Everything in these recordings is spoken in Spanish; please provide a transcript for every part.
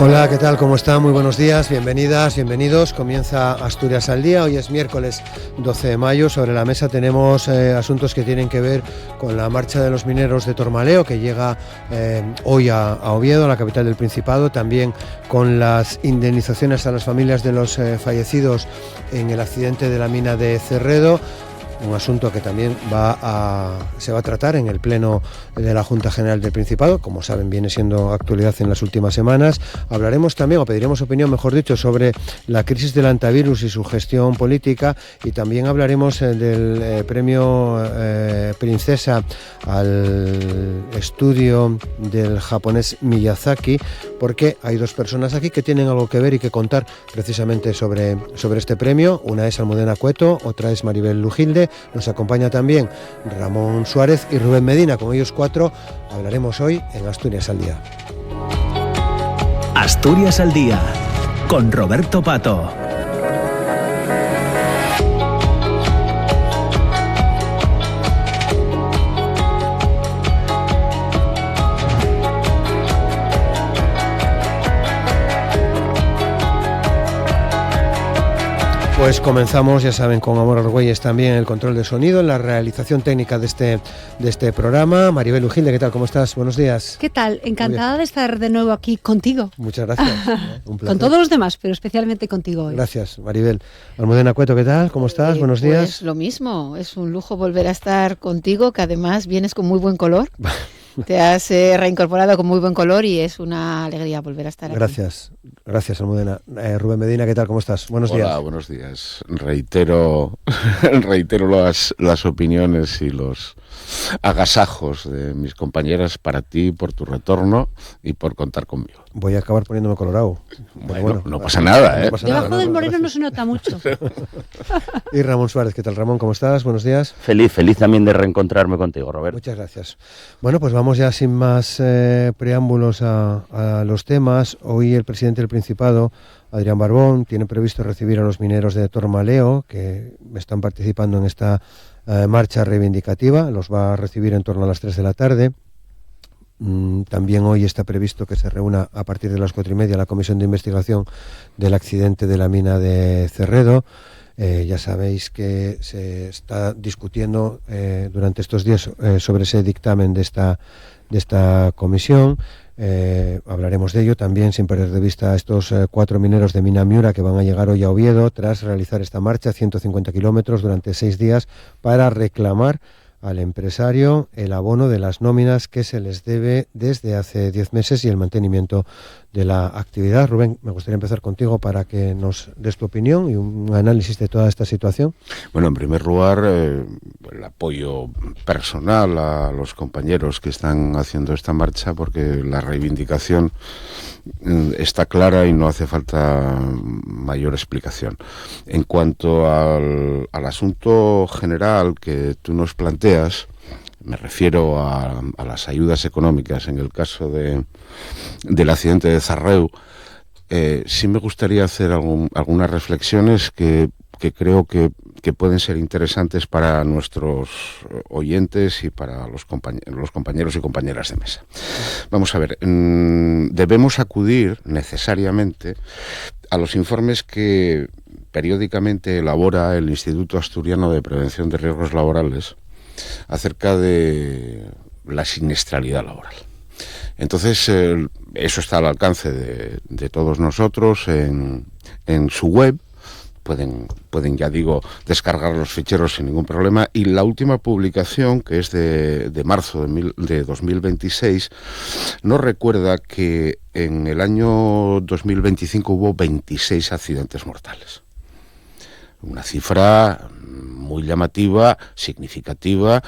Hola, ¿qué tal? ¿Cómo están? Muy buenos días, bienvenidas, bienvenidos. Comienza Asturias al Día. Hoy es miércoles 12 de mayo. Sobre la mesa tenemos asuntos que tienen que ver con la marcha de los mineros de Tormaleo, que llega hoy a Oviedo, la capital del Principado. También con las indemnizaciones a las familias de los fallecidos en el accidente de la mina de Cerredo. Un asunto que también se va a tratar en el Pleno de la Junta General del Principado. Como saben, viene siendo actualidad en las últimas semanas. Hablaremos también, o pediremos opinión, mejor dicho, sobre la crisis del antivirus y su gestión política. Y también hablaremos del premio Princesa al estudio del japonés Miyazaki, porque hay dos personas aquí que tienen algo que ver y que contar precisamente sobre este premio. Una es Almudena Cueto, otra es Maribel Lujilde. Nos acompaña también Ramón Suárez y Rubén Medina. Con ellos cuatro hablaremos hoy en Asturias al Día. Asturias al Día, con Roberto Pato. Pues comenzamos, ya saben, con Amor Argüelles también el control de sonido, en la realización técnica de este programa. Maribel Lujilde, ¿qué tal? ¿Cómo estás? Buenos días. ¿Qué tal? Encantada de estar de nuevo aquí contigo. Muchas gracias. Un placer. Con todos los demás, pero especialmente contigo hoy. Gracias, Maribel. Almudena Cueto, ¿qué tal? ¿Cómo estás? Buenos días. Pues lo mismo, es un lujo volver a estar contigo, que además vienes con muy buen color. Te has reincorporado con muy buen color y es una alegría volver a estar aquí. Gracias, Almudena. Rubén Medina, ¿qué tal? ¿Cómo estás? Buenos días. Hola, buenos días. Reitero las opiniones y los agasajos de mis compañeras para ti, por tu retorno y por contar conmigo. Voy a acabar poniéndome colorado. Bueno, no pasa nada, ¿eh? No pasa nada, Debajo del moreno no se nota mucho. Y Ramón Suárez, ¿qué tal, Ramón? ¿Cómo estás? Buenos días. Feliz también de reencontrarme contigo, Roberto. Muchas gracias. Bueno, pues vamos ya sin más preámbulos a los temas. Hoy el presidente del Principado, Adrián Barbón, tiene previsto recibir a los mineros de Tormaleo, que están participando en esta marcha reivindicativa. Los va a recibir en torno a las 3 de la tarde. También hoy está previsto que se reúna a partir de las 4:30 la comisión de investigación del accidente de la mina de Cerredo. Ya sabéis que se está discutiendo durante estos días sobre ese dictamen de esta comisión. Hablaremos de ello también, sin perder de vista a estos 4 mineros de Mina Miura que van a llegar hoy a Oviedo tras realizar esta marcha, 150 kilómetros durante 6 días, para reclamar al empresario el abono de las nóminas que se les debe desde hace 10 meses y el mantenimiento de la actividad. Rubén, me gustaría empezar contigo para que nos des tu opinión y un análisis de toda esta situación. Bueno, en primer lugar, el apoyo personal a los compañeros que están haciendo esta marcha, porque la reivindicación está clara y no hace falta mayor explicación. En cuanto al asunto general que tú nos planteas, me refiero a las ayudas económicas en el caso del accidente de Cerredo. Sí me gustaría hacer algunas reflexiones que creo que pueden ser interesantes para nuestros oyentes y para los compañeros y compañeras de mesa. Vamos a ver, debemos acudir necesariamente a los informes que periódicamente elabora el Instituto Asturiano de Prevención de Riesgos Laborales acerca de la siniestralidad laboral. Entonces, eso está al alcance de todos nosotros en su web. Pueden, ya digo, descargar los ficheros sin ningún problema. Y la última publicación, que es de marzo de 2026, nos recuerda que en el año 2025 hubo 26 accidentes mortales. Una cifra muy llamativa, significativa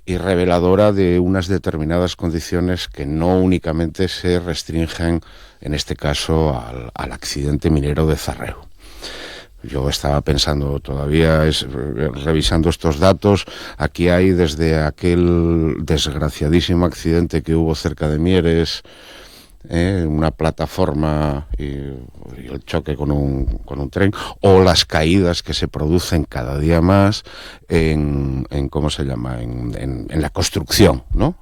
y reveladora de unas determinadas condiciones que no únicamente se restringen, en este caso, al accidente minero de Cerredo. Yo estaba pensando todavía, revisando estos datos, aquí hay desde aquel desgraciadísimo accidente que hubo cerca de Mieres, una plataforma y el choque con un tren, o las caídas que se producen cada día más en ¿cómo se llama? En la construcción, ¿no?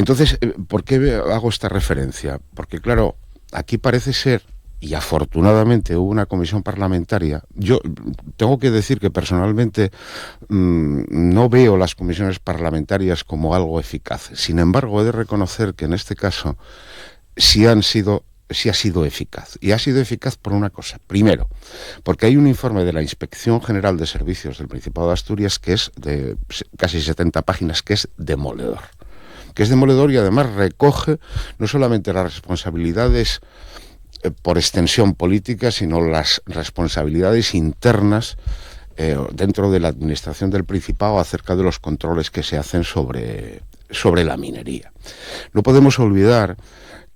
Entonces, ¿por qué hago esta referencia? Porque, claro, aquí parece ser, y afortunadamente hubo una comisión parlamentaria. Yo tengo que decir que personalmente no veo las comisiones parlamentarias como algo eficaz. Sin embargo, he de reconocer que en este caso sí ha sido eficaz. Y ha sido eficaz por una cosa. Primero, porque hay un informe de la Inspección General de Servicios del Principado de Asturias que es de casi 70 páginas, que es demoledor. Y además recoge no solamente las responsabilidades por extensión política, sino las responsabilidades internas dentro de la administración del Principado acerca de los controles que se hacen sobre la minería. No podemos olvidar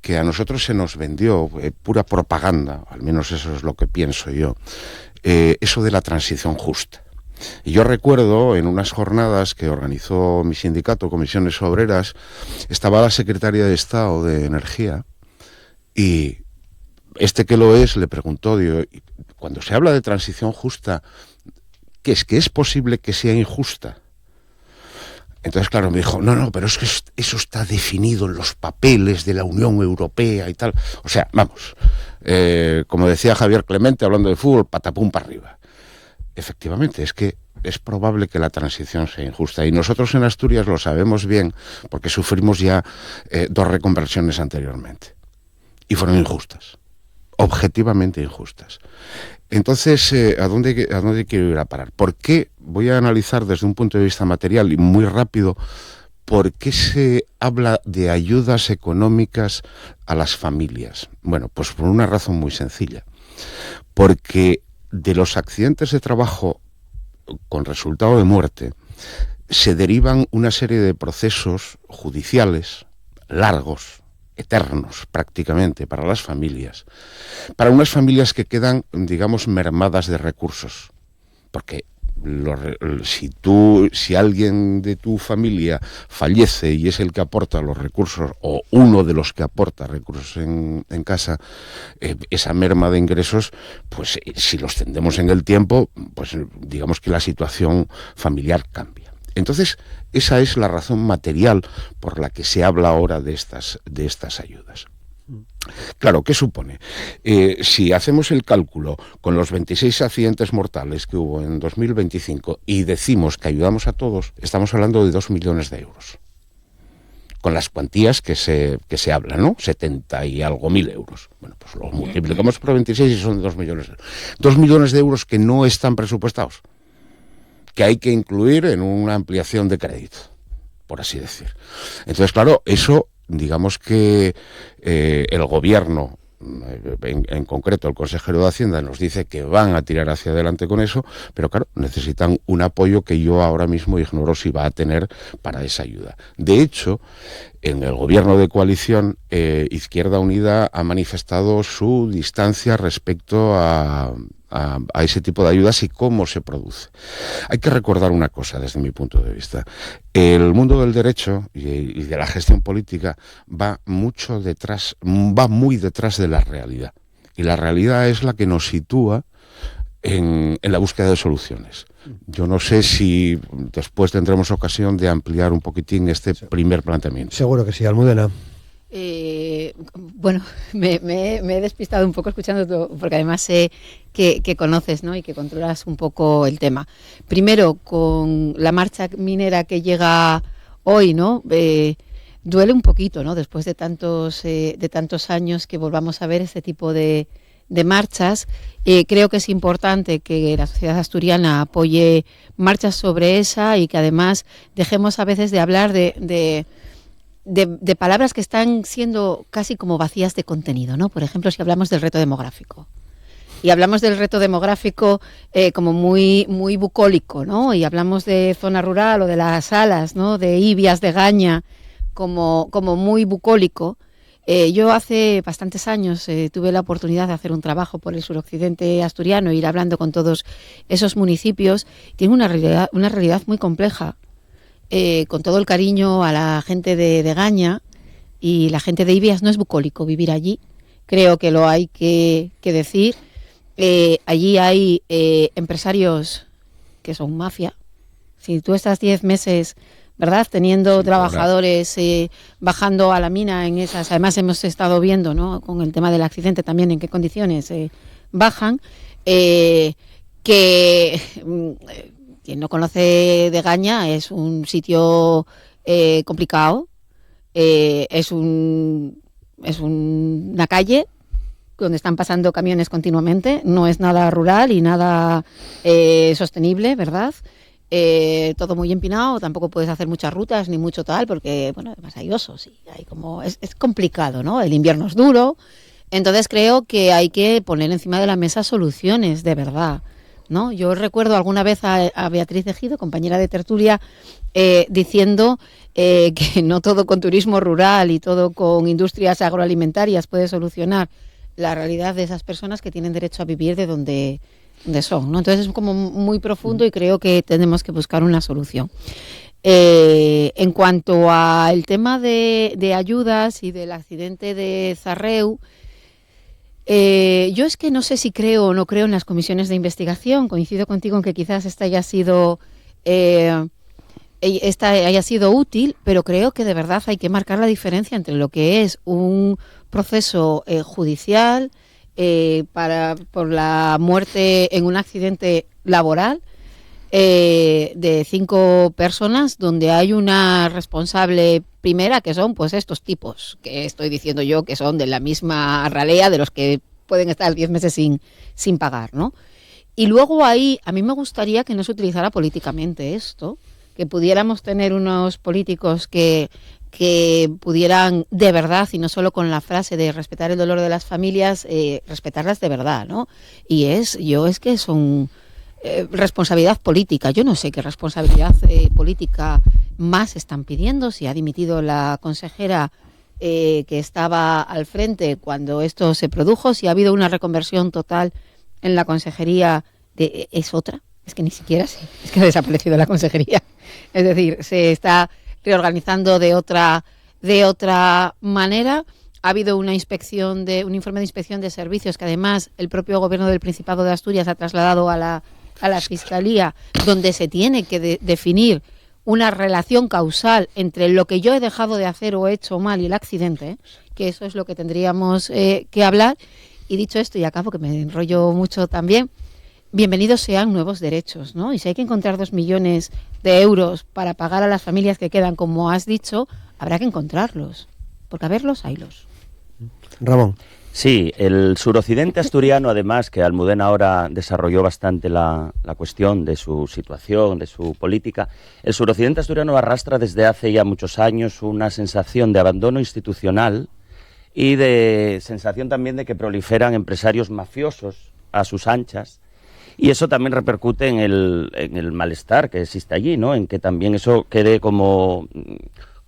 que a nosotros se nos vendió pura propaganda, al menos eso es lo que pienso yo, eso de la transición justa. Y yo recuerdo en unas jornadas que organizó mi sindicato, Comisiones Obreras, estaba la secretaria de Estado de Energía y este que lo es le preguntó, digo, cuando se habla de transición justa, ¿qué es? ¿Que es posible que sea injusta? Entonces, claro, me dijo, no, pero es que eso está definido en los papeles de la Unión Europea y tal. O sea, vamos, como decía Javier Clemente hablando de fútbol, patapum para arriba. Efectivamente, es que es probable que la transición sea injusta y nosotros en Asturias lo sabemos bien porque sufrimos ya 2 reconversiones anteriormente y fueron injustas, objetivamente injustas. Entonces, ¿a dónde quiero ir a parar? ¿Por qué? Voy a analizar desde un punto de vista material y muy rápido ¿por qué se habla de ayudas económicas a las familias? Bueno, pues por una razón muy sencilla, porque de los accidentes de trabajo con resultado de muerte se derivan una serie de procesos judiciales largos, eternos prácticamente para las familias, para unas familias que quedan, digamos, mermadas de recursos, porque si alguien de tu familia fallece y es el que aporta los recursos o uno de los que aporta recursos en casa, esa merma de ingresos, pues si los tendemos en el tiempo, pues digamos que la situación familiar cambia. Entonces, esa es la razón material por la que se habla ahora de estas ayudas. Claro, ¿qué supone? Si hacemos el cálculo con los 26 accidentes mortales que hubo en 2025 y decimos que ayudamos a todos, estamos hablando de 2 millones de euros. Con las cuantías que se hablan, ¿no? 70 y algo mil euros. Bueno, pues lo multiplicamos por 26 y son 2 millones de euros. 2 millones de euros que no están presupuestados, que hay que incluir en una ampliación de crédito, por así decir. Entonces, claro, eso, digamos que el gobierno, en concreto el consejero de Hacienda, nos dice que van a tirar hacia adelante con eso, pero claro, necesitan un apoyo que yo ahora mismo ignoro si va a tener para esa ayuda. De hecho, en el gobierno de coalición, Izquierda Unida ha manifestado su distancia respecto a ese tipo de ayudas y cómo se produce. Hay que recordar una cosa desde mi punto de vista. El mundo del derecho y de la gestión política va muy detrás de la realidad. Y la realidad es la que nos sitúa en la búsqueda de soluciones. Yo no sé si después tendremos ocasión de ampliar un poquitín este primer planteamiento. Seguro que sí, Almudena. Bueno, me he despistado un poco escuchando todo, porque además sé que conoces, ¿no? Y que controlas un poco el tema. Primero, con la marcha minera que llega hoy, ¿no? Duele un poquito, ¿no? Después de tantos años que volvamos a ver este tipo de marchas. Creo que es importante que la sociedad asturiana apoye marchas sobre esa y que además dejemos a veces de hablar de palabras que están siendo casi como vacías de contenido, ¿no? Por ejemplo, si hablamos del reto demográfico. Y hablamos del reto demográfico como muy, muy bucólico, ¿no? Y hablamos de zona rural o de las salas, ¿no? De Ibias, de Gaña, como muy bucólico. Yo hace bastantes años tuve la oportunidad de hacer un trabajo por el suroccidente asturiano, ir hablando con todos esos municipios. Tiene una realidad muy compleja. Con todo el cariño a la gente de Gaña y la gente de Ibias, no es bucólico vivir allí, creo que lo hay que decir. Allí hay empresarios que son mafia. Si tú estás 10 meses ¿verdad? Teniendo trabajadores bajando a la mina en esas, además hemos estado viendo, ¿no?, con el tema del accidente también en qué condiciones bajan, que quien no conoce Degaña es un sitio complicado, es una calle donde están pasando camiones continuamente, no es nada rural y nada sostenible, ¿verdad? Todo muy empinado, tampoco puedes hacer muchas rutas ni mucho tal, porque, bueno, además hay osos y hay como es complicado, ¿no? El invierno es duro, entonces creo que hay que poner encima de la mesa soluciones de verdad, ¿no? Yo recuerdo alguna vez a Beatriz Ejido, compañera de tertulia, diciendo que no todo con turismo rural y todo con industrias agroalimentarias puede solucionar la realidad de esas personas que tienen derecho a vivir de donde son, ¿no? Entonces es como muy profundo y creo que tenemos que buscar una solución. En cuanto al tema de ayudas y del accidente de Zarreu, yo es que no sé si creo o no creo en las comisiones de investigación. Coincido contigo en que quizás esta haya sido útil, pero creo que de verdad hay que marcar la diferencia entre lo que es un proceso judicial por la muerte en un accidente laboral de 5 personas, donde hay una responsable primera, que son pues estos tipos que estoy diciendo yo, que son de la misma ralea de los que pueden estar 10 meses sin pagar, ¿no? Y luego ahí a mí me gustaría que no se utilizara políticamente esto, que pudiéramos tener unos políticos que pudieran de verdad, y no solo con la frase de respetar el dolor de las familias, respetarlas de verdad, ¿no? Y es que son responsabilidad política. Yo no sé qué responsabilidad política más están pidiendo, si ha dimitido la consejera que estaba al frente cuando esto se produjo, si ha habido una reconversión total en la consejería, es otra, es que ni siquiera sé, es que ha desaparecido la consejería. Es decir, se está reorganizando de otra manera. Ha habido un informe de inspección de servicios que además el propio gobierno del Principado de Asturias ha trasladado a la Fiscalía, donde se tiene que definir una relación causal entre lo que yo he dejado de hacer o he hecho mal y el accidente, que eso es lo que tendríamos que hablar. Y dicho esto, y acabo que me enrollo mucho también, bienvenidos sean nuevos derechos, ¿no? Y si hay que encontrar 2 millones de euros para pagar a las familias que quedan, como has dicho, habrá que encontrarlos, porque a verlos, haylos. Ramón. Sí, el suroccidente asturiano, además, que Almudena ahora desarrolló bastante la cuestión de su situación, de su política, el suroccidente asturiano arrastra desde hace ya muchos años una sensación de abandono institucional y de sensación también de que proliferan empresarios mafiosos a sus anchas. Y eso también repercute en el malestar que existe allí, ¿no? En que también eso quede como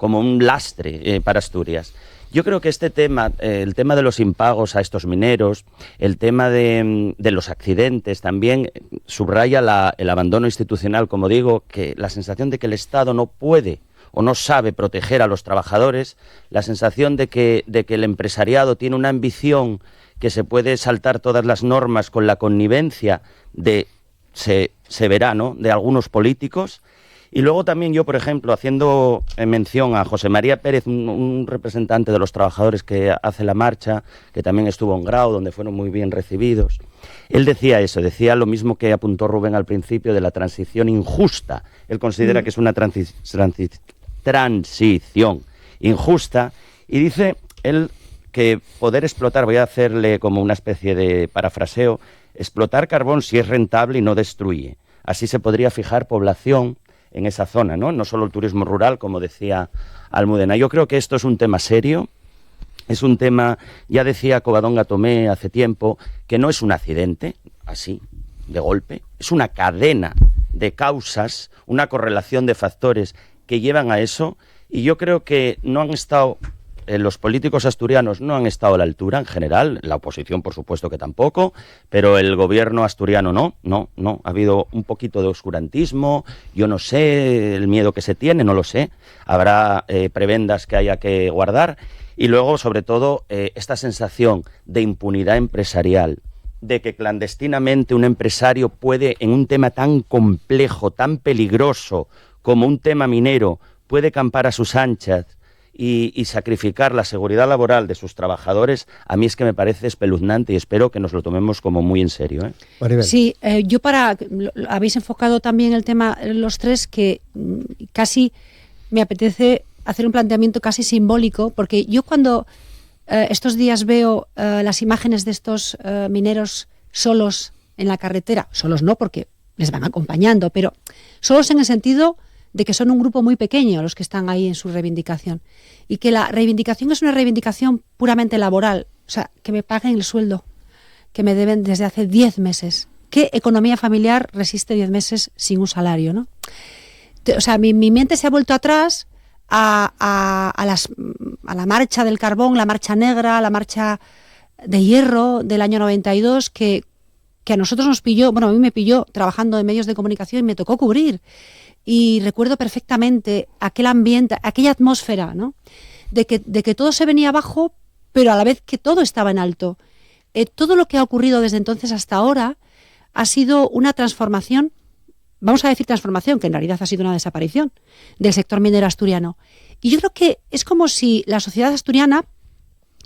un lastre para Asturias. Yo creo que este tema, el tema de los impagos a estos mineros, el tema de los accidentes, también subraya el abandono institucional, como digo, que la sensación de que el Estado no puede o no sabe proteger a los trabajadores, la sensación de que el empresariado tiene una ambición que se puede saltar todas las normas con la connivencia se verá, ¿no?, de algunos políticos. Y luego también yo, por ejemplo, haciendo mención a José María Pérez, un representante de los trabajadores que hace la marcha, que también estuvo en Grau, donde fueron muy bien recibidos, él decía lo mismo que apuntó Rubén al principio, de la transición injusta. Él considera que es una transición injusta, y dice él que poder explotar, voy a hacerle como una especie de parafraseo, explotar carbón si es rentable y no destruye. Así se podría fijar población en esa zona, ¿no? No solo el turismo rural, como decía Almudena. Yo creo que esto es un tema serio, es un tema, ya decía Covadonga Tomé hace tiempo, que no es un accidente, así, de golpe, es una cadena de causas, una correlación de factores que llevan a eso, y yo creo que no han estado... los políticos asturianos no han estado a la altura en general, la oposición por supuesto que tampoco, pero el gobierno asturiano no, ha habido un poquito de oscurantismo, yo no sé el miedo que se tiene, no lo sé, habrá prebendas que haya que guardar, y luego sobre todo esta sensación de impunidad empresarial, de que clandestinamente un empresario puede, en un tema tan complejo, tan peligroso como un tema minero, puede campar a sus anchas y sacrificar la seguridad laboral de sus trabajadores, a mí es que me parece espeluznante y espero que nos lo tomemos como muy en serio, ¿eh? Maribel. Sí, habéis enfocado también el tema los tres, que casi me apetece hacer un planteamiento casi simbólico, porque yo cuando estos días veo las imágenes de estos mineros solos en la carretera, solos no porque les van acompañando, pero solos en el sentido de que son un grupo muy pequeño los que están ahí en su reivindicación, y que la reivindicación es una reivindicación puramente laboral, o sea, que me paguen el sueldo que me deben desde hace 10 meses. ¿Qué economía familiar resiste 10 meses sin un salario, no? O sea, mi mente se ha vuelto atrás a la marcha del carbón, la marcha negra, la marcha de hierro del año 92, que a nosotros nos pilló, bueno, a mí me pilló trabajando en medios de comunicación y me tocó cubrir. Y recuerdo perfectamente aquel ambiente, aquella atmósfera, ¿no? De que todo se venía abajo, pero a la vez que todo estaba en alto. Todo lo que ha ocurrido desde entonces hasta ahora ha sido una transformación, vamos a decir transformación, que en realidad ha sido una desaparición del sector minero asturiano. Y yo creo que es como si la sociedad asturiana,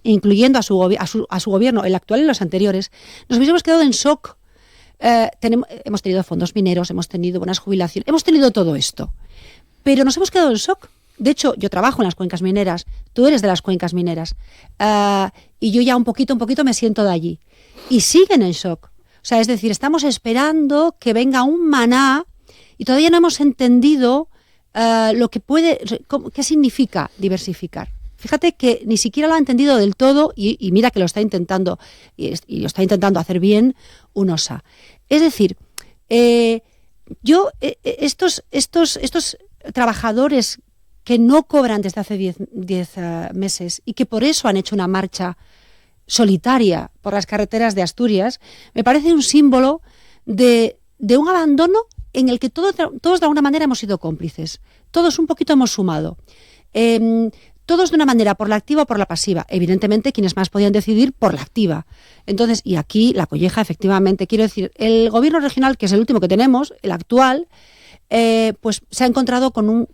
incluyendo a su gobierno, el actual y los anteriores, nos hubiésemos quedado en shock. Hemos tenido fondos mineros, hemos tenido buenas jubilaciones, hemos tenido todo esto, pero nos hemos quedado en shock. De hecho, yo trabajo en las cuencas mineras, tú eres de las cuencas mineras, y yo ya un poquito me siento de allí, y siguen en shock. O sea, es decir, estamos esperando que venga un maná y todavía no hemos entendido qué significa diversificar. Fíjate que ni siquiera lo ha entendido del todo, y mira que lo está intentando, y lo está intentando hacer bien UNOSA. Es decir, estos trabajadores que no cobran desde hace 10 meses y que por eso han hecho una marcha solitaria por las carreteras de Asturias, me parece un símbolo de un abandono en el que todos de alguna manera hemos sido cómplices. Todos un poquito hemos sumado. Todos de una manera, por la activa o por la pasiva. Evidentemente, quienes más podían decidir, por la activa. Entonces, y aquí la colleja, efectivamente, quiero decir, el gobierno regional, que es el último que tenemos, el actual, pues se ha encontrado con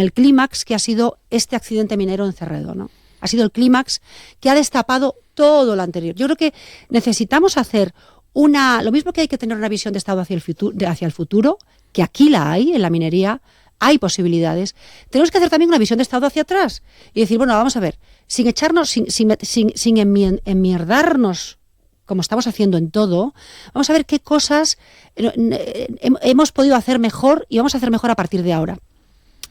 el clímax que ha sido este accidente minero en Cerredo, ¿no? Ha sido el clímax que ha destapado todo lo anterior. Yo creo que necesitamos hacer lo mismo que hay que tener una visión de Estado hacia el futuro, que aquí la hay en la minería. Hay posibilidades. Tenemos que hacer también una visión de Estado hacia atrás y decir, bueno, vamos a ver, sin echarnos, sin enmierdarnos como estamos haciendo en todo, vamos a ver qué cosas hemos podido hacer mejor y vamos a hacer mejor a partir de ahora.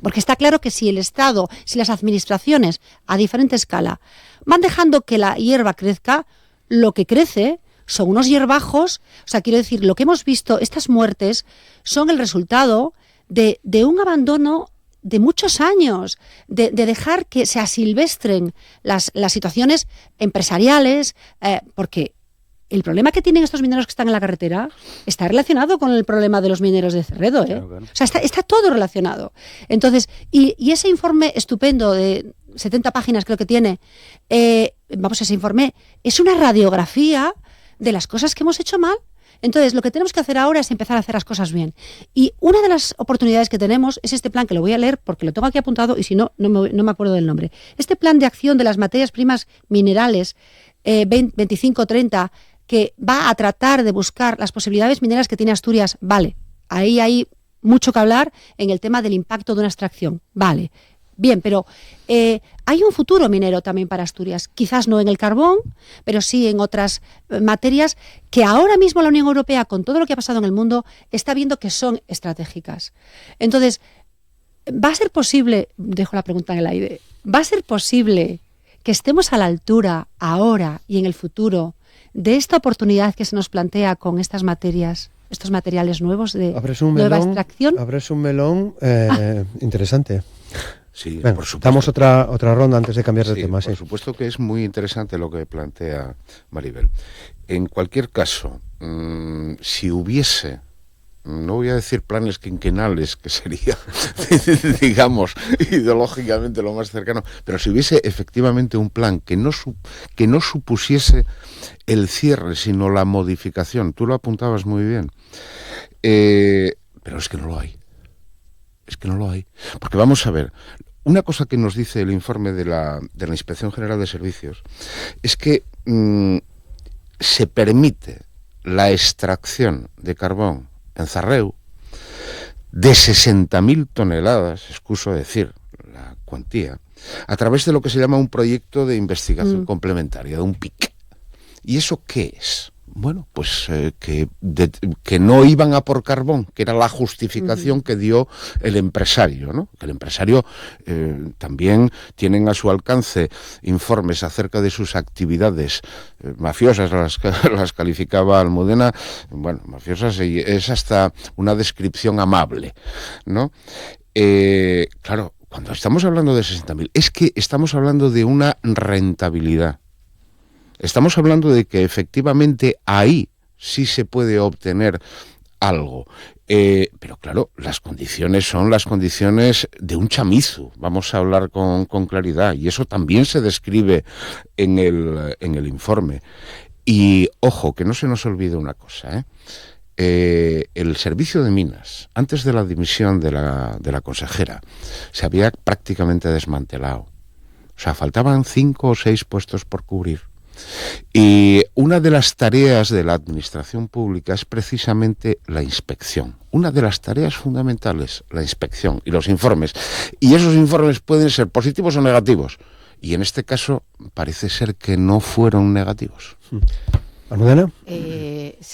Porque está claro que si el Estado, si las administraciones a diferente escala van dejando que la hierba crezca, lo que crece son unos hierbajos. O sea, quiero decir, lo que hemos visto, estas muertes, son el resultado de un abandono de muchos años, de dejar que se asilvestren las situaciones empresariales, porque el problema que tienen estos mineros que están en la carretera está relacionado con el problema de los mineros de Cerredo, ¿eh? Claro. O sea, está todo relacionado. Entonces, y ese informe estupendo de 70 páginas creo que tiene, ese informe es una radiografía de las cosas que hemos hecho mal. Entonces, lo que tenemos que hacer ahora es empezar a hacer las cosas bien. Y una de las oportunidades que tenemos es este plan, que lo voy a leer porque lo tengo aquí apuntado y si no me acuerdo del nombre. Este plan de acción de las materias primas minerales 25-30, que va a tratar de buscar las posibilidades mineras que tiene Asturias, vale. Ahí hay mucho que hablar en el tema del impacto de una extracción, vale. Bien, pero hay un futuro minero también para Asturias, quizás no en el carbón, pero sí en otras materias que ahora mismo la Unión Europea, con todo lo que ha pasado en el mundo, está viendo que son estratégicas. Entonces, ¿va a ser posible, dejo la pregunta en el aire, ¿va a ser posible que estemos a la altura ahora y en el futuro de esta oportunidad que se nos plantea con estas materias, estos materiales nuevos de nueva extracción? Abres un melón interesante. Sí, bueno, por supuesto. Damos otra ronda antes de cambiar de tema. Por supuesto que es muy interesante lo que plantea Maribel. En cualquier caso, si hubiese, no voy a decir planes quinquenales, que sería, digamos, ideológicamente lo más cercano, pero si hubiese efectivamente un plan que no supusiese el cierre, sino la modificación, tú lo apuntabas muy bien, pero es que no lo hay. Es que no lo hay. Porque vamos a ver, una cosa que nos dice el informe de la Inspección General de Servicios es que se permite la extracción de carbón en Zarreu de 60.000 toneladas, excuso decir la cuantía, a través de lo que se llama un proyecto de investigación complementaria, de un PIC. ¿Y eso qué es? Bueno, pues que no iban a por carbón, que era la justificación que dio el empresario, ¿no? Que el empresario también tienen a su alcance informes acerca de sus actividades mafiosas, las calificaba Almudena, bueno, mafiosas, y es hasta una descripción amable, ¿no? Claro, cuando estamos hablando de 60.000, es que estamos hablando de una rentabilidad. Estamos hablando de que efectivamente ahí sí se puede obtener algo. Pero claro, las condiciones son las condiciones de un chamizo, vamos a hablar con claridad, y eso también se describe en el informe. Y ojo, que no se nos olvide una cosa, el servicio de minas, antes de la dimisión de la consejera, se había prácticamente desmantelado. O sea, faltaban 5 o 6 puestos por cubrir. Y una de las tareas de la administración pública es precisamente la inspección. Una de las tareas fundamentales, la inspección y los informes. Y esos informes pueden ser positivos o negativos. Y en este caso parece ser que no fueron negativos. ¿Almudena?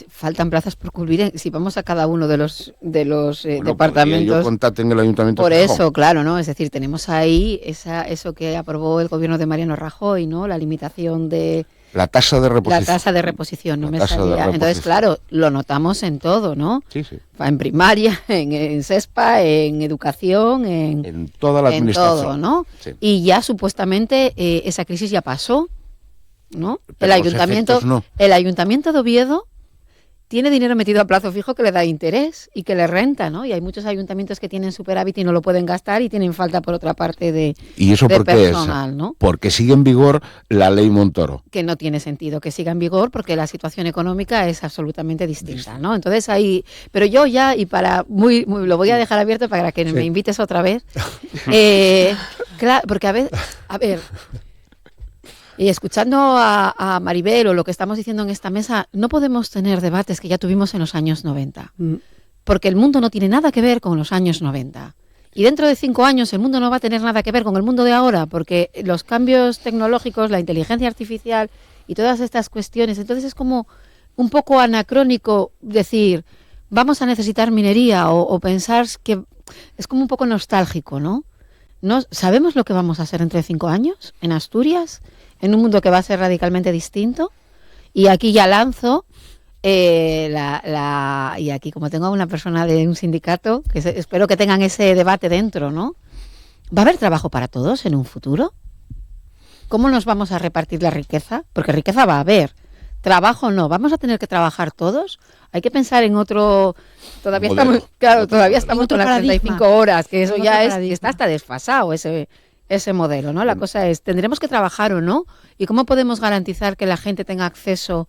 Faltan plazas por cubrir. Si vamos a cada uno de los departamentos. Yo contacté en el Ayuntamiento por de Gijón. eso, claro, ¿no? Es decir, tenemos ahí eso que aprobó el gobierno de Mariano Rajoy, ¿no? La limitación de la tasa de reposición. La tasa de reposición, no me salía. Entonces, claro, lo notamos en todo, ¿no? Sí, sí. En primaria, en SESPA, en educación, en toda la administración. En todo, ¿no? Sí. Y ya supuestamente esa crisis ya pasó, ¿no? Pero el ayuntamiento de Oviedo tiene dinero metido a plazo fijo que le da interés y que le renta, ¿no? Y hay muchos ayuntamientos que tienen superávit y no lo pueden gastar y tienen falta por otra parte de ¿Y eso por qué personal, es? ¿no? Porque sigue en vigor la ley Montoro. Que no tiene sentido que siga en vigor porque la situación económica es absolutamente distinta, ¿no? Entonces ahí, pero yo ya, y para lo voy a dejar abierto para que me invites otra vez. Claro, porque a ver, y escuchando a Maribel o lo que estamos diciendo en esta mesa, no podemos tener debates que ya tuvimos en los años 90, porque el mundo no tiene nada que ver con los años 90. Y dentro de 5 años el mundo no va a tener nada que ver con el mundo de ahora, porque los cambios tecnológicos, la inteligencia artificial y todas estas cuestiones, entonces es como un poco anacrónico decir, vamos a necesitar minería o pensar que es como un poco nostálgico, ¿no? ¿Sabemos lo que vamos a hacer entre 5 años en Asturias? En un mundo que va a ser radicalmente distinto. Y aquí ya lanzo, y aquí como tengo a una persona de un sindicato, que espero que tengan ese debate dentro, ¿no? ¿Va a haber trabajo para todos en un futuro? ¿Cómo nos vamos a repartir la riqueza? Porque riqueza va a haber. Trabajo no. ¿Vamos a tener que trabajar todos? Hay que pensar en otro... Todavía estamos con las 35 horas, que eso ya está hasta desfasado ese modelo, ¿no? La cosa es, ¿tendremos que trabajar o no? ¿Y cómo podemos garantizar que la gente tenga acceso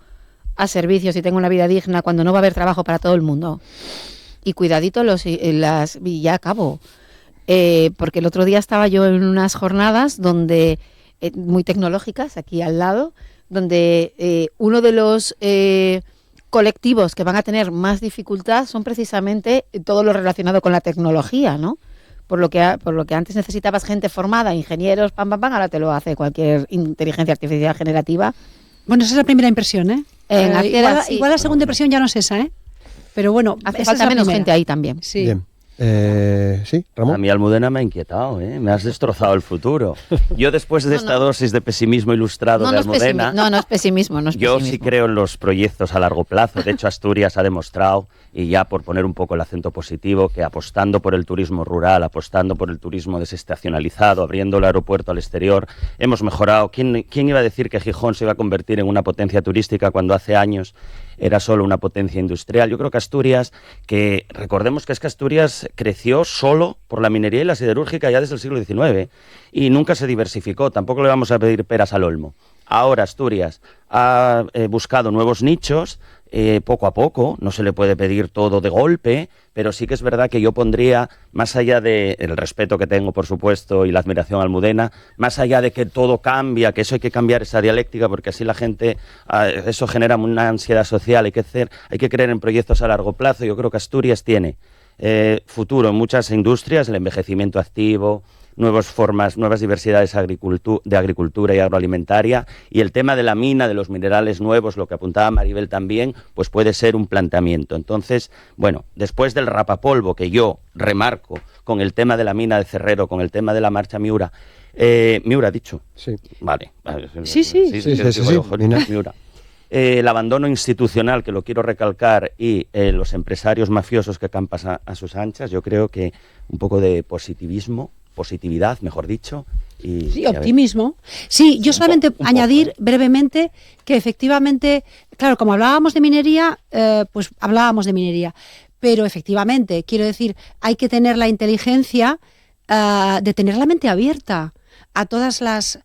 a servicios y tenga una vida digna cuando no va a haber trabajo para todo el mundo? Y cuidadito y ya acabo. Porque el otro día estaba yo en unas jornadas donde muy tecnológicas, aquí al lado, donde uno de los colectivos que van a tener más dificultad son precisamente todo lo relacionado con la tecnología, ¿no? Por lo que antes necesitabas gente formada, ingenieros, ahora te lo hace cualquier inteligencia artificial generativa. Bueno, esa es la primera impresión, ¿eh? Igual la segunda impresión ya no es esa, ¿eh? Pero bueno, hace falta menos gente ahí también. Sí. Bien. Sí, Ramón. A mí Almudena me ha inquietado, me has destrozado el futuro. Yo después de esta dosis de pesimismo ilustrado de Almudena... No es pesimismo. Yo sí creo en los proyectos a largo plazo. De hecho, Asturias ha demostrado, y ya por poner un poco el acento positivo, que apostando por el turismo rural, apostando por el turismo desestacionalizado, abriendo el aeropuerto al exterior, hemos mejorado. ¿Quién iba a decir que Gijón se iba a convertir en una potencia turística cuando hace años era solo una potencia industrial? Yo creo que Asturias, que recordemos que Asturias creció solo por la minería y la siderúrgica ya desde el siglo XIX y nunca se diversificó. Tampoco le vamos a pedir peras al olmo. Ahora Asturias ha buscado nuevos nichos, poco a poco, no se le puede pedir todo de golpe, pero sí que es verdad que yo pondría, más allá del respeto que tengo, por supuesto, y la admiración a Almudena, más allá de que todo cambia, que eso hay que cambiar esa dialéctica, porque así la gente, eso genera una ansiedad social, hay que creer en proyectos a largo plazo. Yo creo que Asturias tiene futuro en muchas industrias, el envejecimiento activo, nuevas formas, nuevas diversidades de agricultura y agroalimentaria, y el tema de la mina, de los minerales nuevos, lo que apuntaba Maribel también, pues puede ser un planteamiento. Entonces, bueno, después del rapapolvo que yo remarco con el tema de la mina de Cerrero, con el tema de la marcha Miura, Miura ha dicho. Sí. Vale. Sí. Miura. El abandono institucional, que lo quiero recalcar, y los empresarios mafiosos que campan a sus anchas, yo creo que un poco de positividad, mejor dicho. Sí, optimismo. Sí, yo solamente añadir brevemente que efectivamente, claro, como hablábamos de minería, pues hablábamos de minería, pero efectivamente, quiero decir, hay que tener la inteligencia de tener la mente abierta a todas las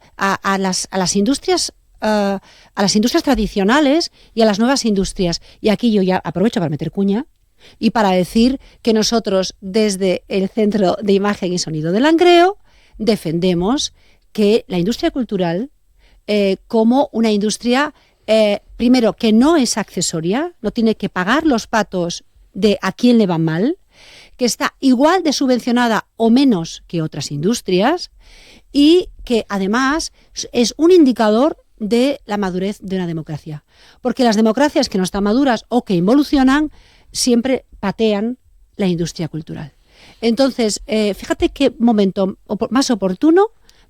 industrias, a las industrias tradicionales y a las nuevas industrias. Y aquí yo ya aprovecho para meter cuña y para decir que nosotros desde el Centro de Imagen y Sonido de Langreo defendemos que la industria cultural como una industria, primero, que no es accesoria, no tiene que pagar los patos de a quién le va mal, que está igual de subvencionada o menos que otras industrias y que además es un indicador de la madurez de una democracia. Porque las democracias que no están maduras o que involucionan siempre patean la industria cultural. Entonces, fíjate qué momento más oportuno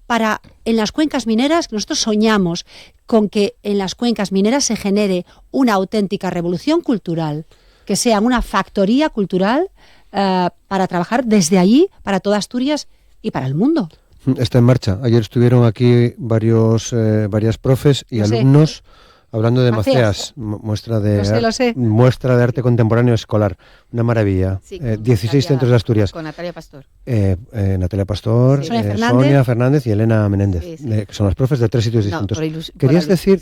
para en las cuencas mineras, que nosotros soñamos con que en las cuencas mineras se genere una auténtica revolución cultural, que sea una factoría cultural para trabajar desde allí para toda Asturias y para el mundo. Está en marcha. Ayer estuvieron aquí varias profes y alumnos hablando de Maceas, muestra de arte contemporáneo escolar. Una maravilla. Sí, 16 centros de Asturias. Con Natalia Pastor. Natalia Pastor, sí. Sonia Fernández y Elena Menéndez. Sí. Que son las profes de 3 sitios distintos. Querías decir,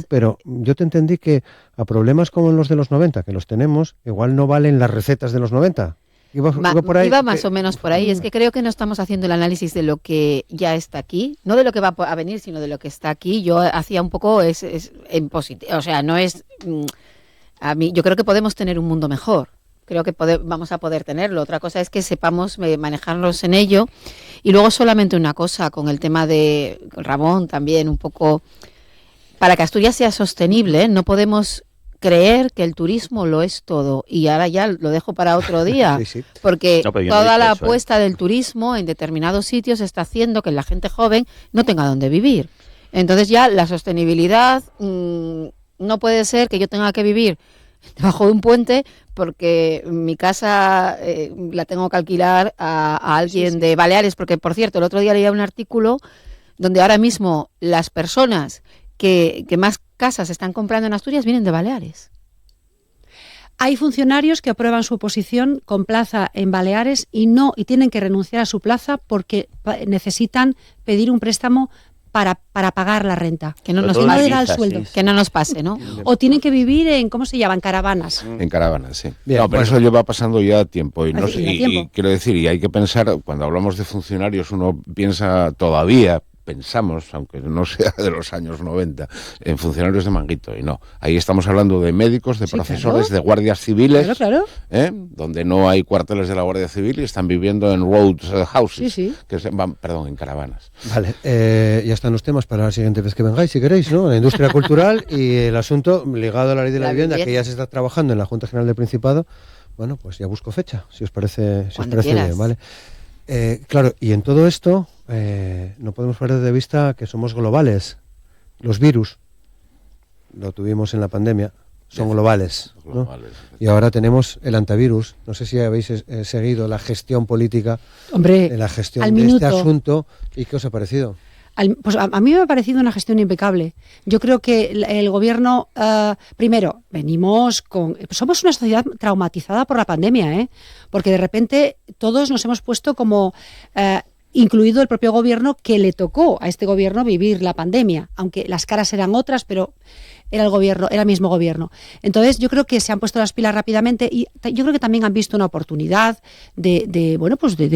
pero yo te entendí que a problemas como los de los 90, que los tenemos, igual no valen las recetas de los 90. Iba más o menos por ahí. Es que creo que no estamos haciendo el análisis de lo que ya está aquí, no de lo que va a venir, sino de lo que está aquí. Yo hacía un poco es en positivo, o sea, no es a mí. Yo creo que podemos tener un mundo mejor. Creo que vamos a poder tenerlo. Otra cosa es que sepamos manejarnos en ello. Y luego solamente una cosa con el tema de Ramón también un poco para que Asturias sea sostenible. No podemos creer que el turismo lo es todo, y ahora ya lo dejo para otro día, sí. Porque toda la apuesta del turismo en determinados sitios está haciendo que la gente joven no tenga dónde vivir. Entonces ya la sostenibilidad no puede ser que yo tenga que vivir debajo de un puente porque mi casa la tengo que alquilar a alguien de Baleares, porque por cierto el otro día leía un artículo donde ahora mismo las personas que más casas están comprando en Asturias vienen de Baleares. Hay funcionarios que aprueban su oposición con plaza en Baleares y tienen que renunciar a su plaza porque necesitan pedir un préstamo para pagar la renta. Que no nos el sueldo. Que no nos pase, ¿no? O tienen que vivir en, ¿cómo se llaman? Caravanas. En caravanas, sí. Bien, no, pero eso lleva pasando ya tiempo. Y quiero decir, y hay que pensar, cuando hablamos de funcionarios, uno piensa todavía, pensamos, aunque no sea de los años 90, en funcionarios de Manguito, y no. Ahí estamos hablando de médicos, de profesores, de guardias civiles, donde no hay cuarteles de la Guardia Civil y están viviendo en roads houses, en caravanas. Vale, ya están los temas para la siguiente vez que vengáis, si queréis, ¿no? La industria cultural y el asunto ligado a la ley de la vivienda, que ya se está trabajando en la Junta General del Principado. Bueno, pues ya busco fecha, si os parece bien, ¿vale? Claro, y en todo esto no podemos perder de vista que somos globales. Los virus, lo tuvimos en la pandemia, son globales, ¿no? Y ahora tenemos el antivirus. No sé si habéis seguido la gestión política, la gestión de este asunto, y qué os ha parecido. Pues a mí me ha parecido una gestión impecable. Yo creo que el gobierno, primero, somos una sociedad traumatizada por la pandemia, porque de repente todos nos hemos puesto como incluido el propio gobierno, que le tocó a este gobierno vivir la pandemia, aunque las caras eran otras, pero era el mismo gobierno. Entonces yo creo que se han puesto las pilas rápidamente y yo creo que también han visto una oportunidad de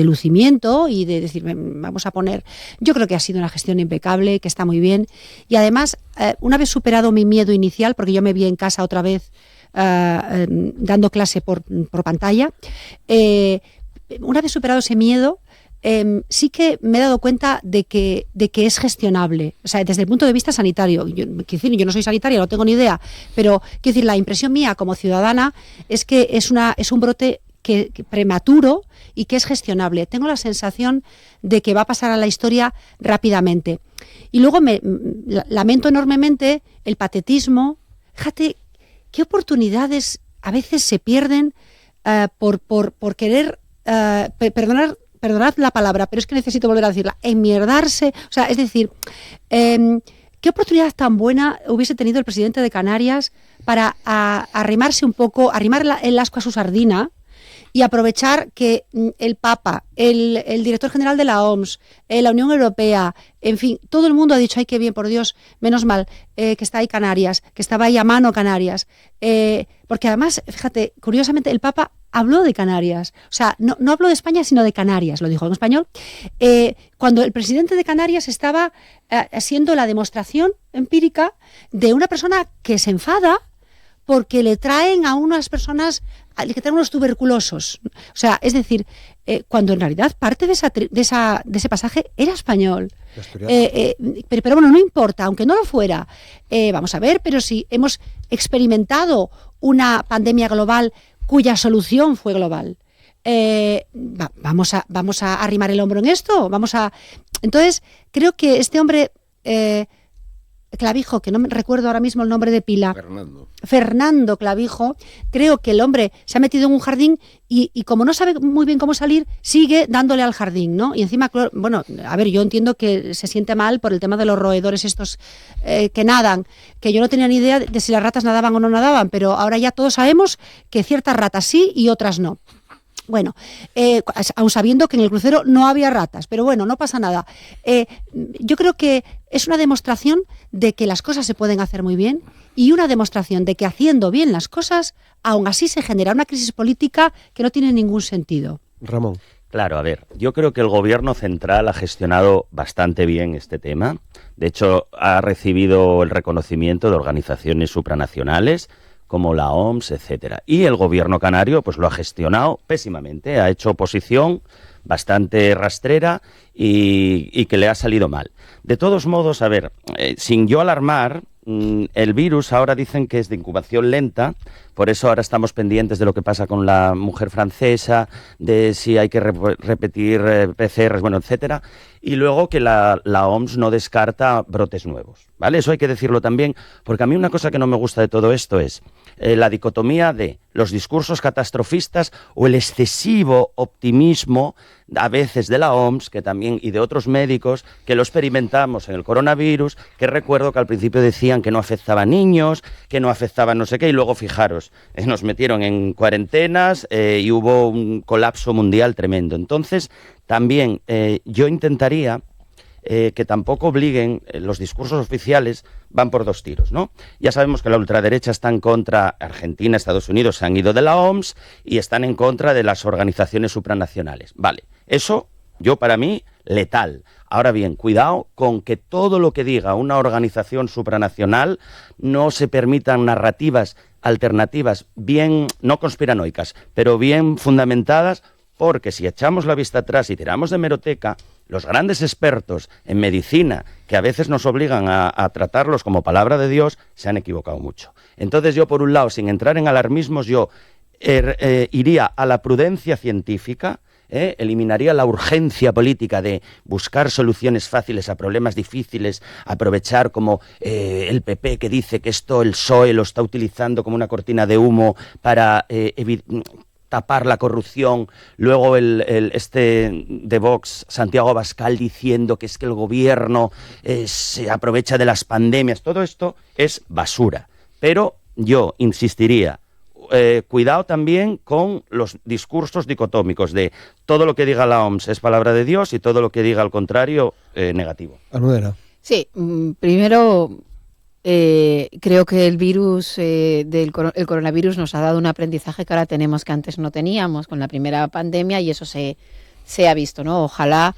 lucimiento y de decir, vamos a poner. Yo creo que ha sido una gestión impecable, que está muy bien, y además, una vez superado mi miedo inicial, porque yo me vi en casa otra vez dando clase por pantalla, una vez superado ese miedo, sí que me he dado cuenta de que es gestionable, o sea, desde el punto de vista sanitario. Yo no soy sanitaria, no tengo ni idea, pero quiero decir, la impresión mía como ciudadana es que es un brote que prematuro y que es gestionable. Tengo la sensación de que va a pasar a la historia rápidamente. Y luego lamento enormemente el patetismo. Fíjate qué oportunidades a veces se pierden por querer perdonad la palabra, pero es que necesito volver a decirla, enmierdarse, o sea, es decir, ¿qué oportunidad tan buena hubiese tenido el presidente de Canarias para arrimarse un poco, arrimar el asco a su sardina y aprovechar que el Papa, el director general de la OMS, la Unión Europea, en fin, todo el mundo ha dicho, ay, qué bien, por Dios, menos mal que está ahí Canarias, que estaba ahí a mano Canarias, porque además, fíjate, curiosamente el Papa habló de Canarias, o sea, no habló de España, sino de Canarias, lo dijo en español, cuando el presidente de Canarias estaba haciendo la demostración empírica de una persona que se enfada porque le traen a unas personas, que traen unos tuberculosos. O sea, es decir, cuando en realidad parte de ese pasaje era español. Pero bueno, no importa, aunque no lo fuera. Vamos a ver, pero si hemos experimentado una pandemia global cuya solución fue global. Vamos a arrimar el hombro en esto. Entonces, creo que este hombre... Clavijo, que no me recuerdo ahora mismo el nombre de pila. Fernando Clavijo, creo que el hombre se ha metido en un jardín y como no sabe muy bien cómo salir, sigue dándole al jardín, ¿no? Y encima, bueno, a ver, yo entiendo que se siente mal por el tema de los roedores estos que nadan, que yo no tenía ni idea de si las ratas nadaban o no nadaban, pero ahora ya todos sabemos que ciertas ratas sí y otras no. Bueno, aun sabiendo que en el crucero no había ratas, pero bueno, no pasa nada. Yo creo que es una demostración de que las cosas se pueden hacer muy bien y una demostración de que haciendo bien las cosas, aún así se genera una crisis política que no tiene ningún sentido. Ramón. Claro, a ver, yo creo que el gobierno central ha gestionado bastante bien este tema. De hecho, ha recibido el reconocimiento de organizaciones supranacionales como la OMS, etcétera. Y el gobierno canario pues lo ha gestionado pésimamente, ha hecho oposición bastante rastrera y que le ha salido mal. De todos modos, a ver, sin yo alarmar, el virus ahora dicen que es de incubación lenta, por eso ahora estamos pendientes de lo que pasa con la mujer francesa, de si hay que repetir PCRs, bueno, etcétera, y luego que la OMS no descarta brotes nuevos, ¿vale? Eso hay que decirlo también, porque a mí una cosa que no me gusta de todo esto es la dicotomía de los discursos catastrofistas o el excesivo optimismo a veces de la OMS que también y de otros médicos que lo experimentamos en el coronavirus, que recuerdo que al principio decían que no afectaba a niños, que no afectaba no sé qué, y luego fijaros, nos metieron en cuarentenas y hubo un colapso mundial tremendo. Entonces, también yo intentaría que tampoco obliguen, los discursos oficiales van por dos tiros, ¿no? Ya sabemos que la ultraderecha está en contra, Argentina, Estados Unidos se han ido de la OMS y están en contra de las organizaciones supranacionales. Vale, eso yo para mí letal. Ahora bien, cuidado con que todo lo que diga una organización supranacional no se permitan narrativas alternativas bien, no conspiranoicas, pero bien fundamentadas, porque si echamos la vista atrás y tiramos de hemeroteca, los grandes expertos en medicina, que a veces nos obligan a tratarlos como palabra de Dios, se han equivocado mucho. Entonces yo, por un lado, sin entrar en alarmismos, yo iría a la prudencia científica, eliminaría la urgencia política de buscar soluciones fáciles a problemas difíciles, aprovechar como el PP que dice que esto el PSOE lo está utilizando como una cortina de humo para tapar la corrupción, luego este de Vox, Santiago Abascal, diciendo que es que el gobierno se aprovecha de las pandemias. Todo esto es basura. Pero yo insistiría, cuidado también con los discursos dicotómicos de todo lo que diga la OMS es palabra de Dios y todo lo que diga al contrario, negativo. Almudena. Sí, primero creo que el virus, el coronavirus nos ha dado un aprendizaje que ahora tenemos que antes no teníamos con la primera pandemia, y eso se ha visto, ¿no? Ojalá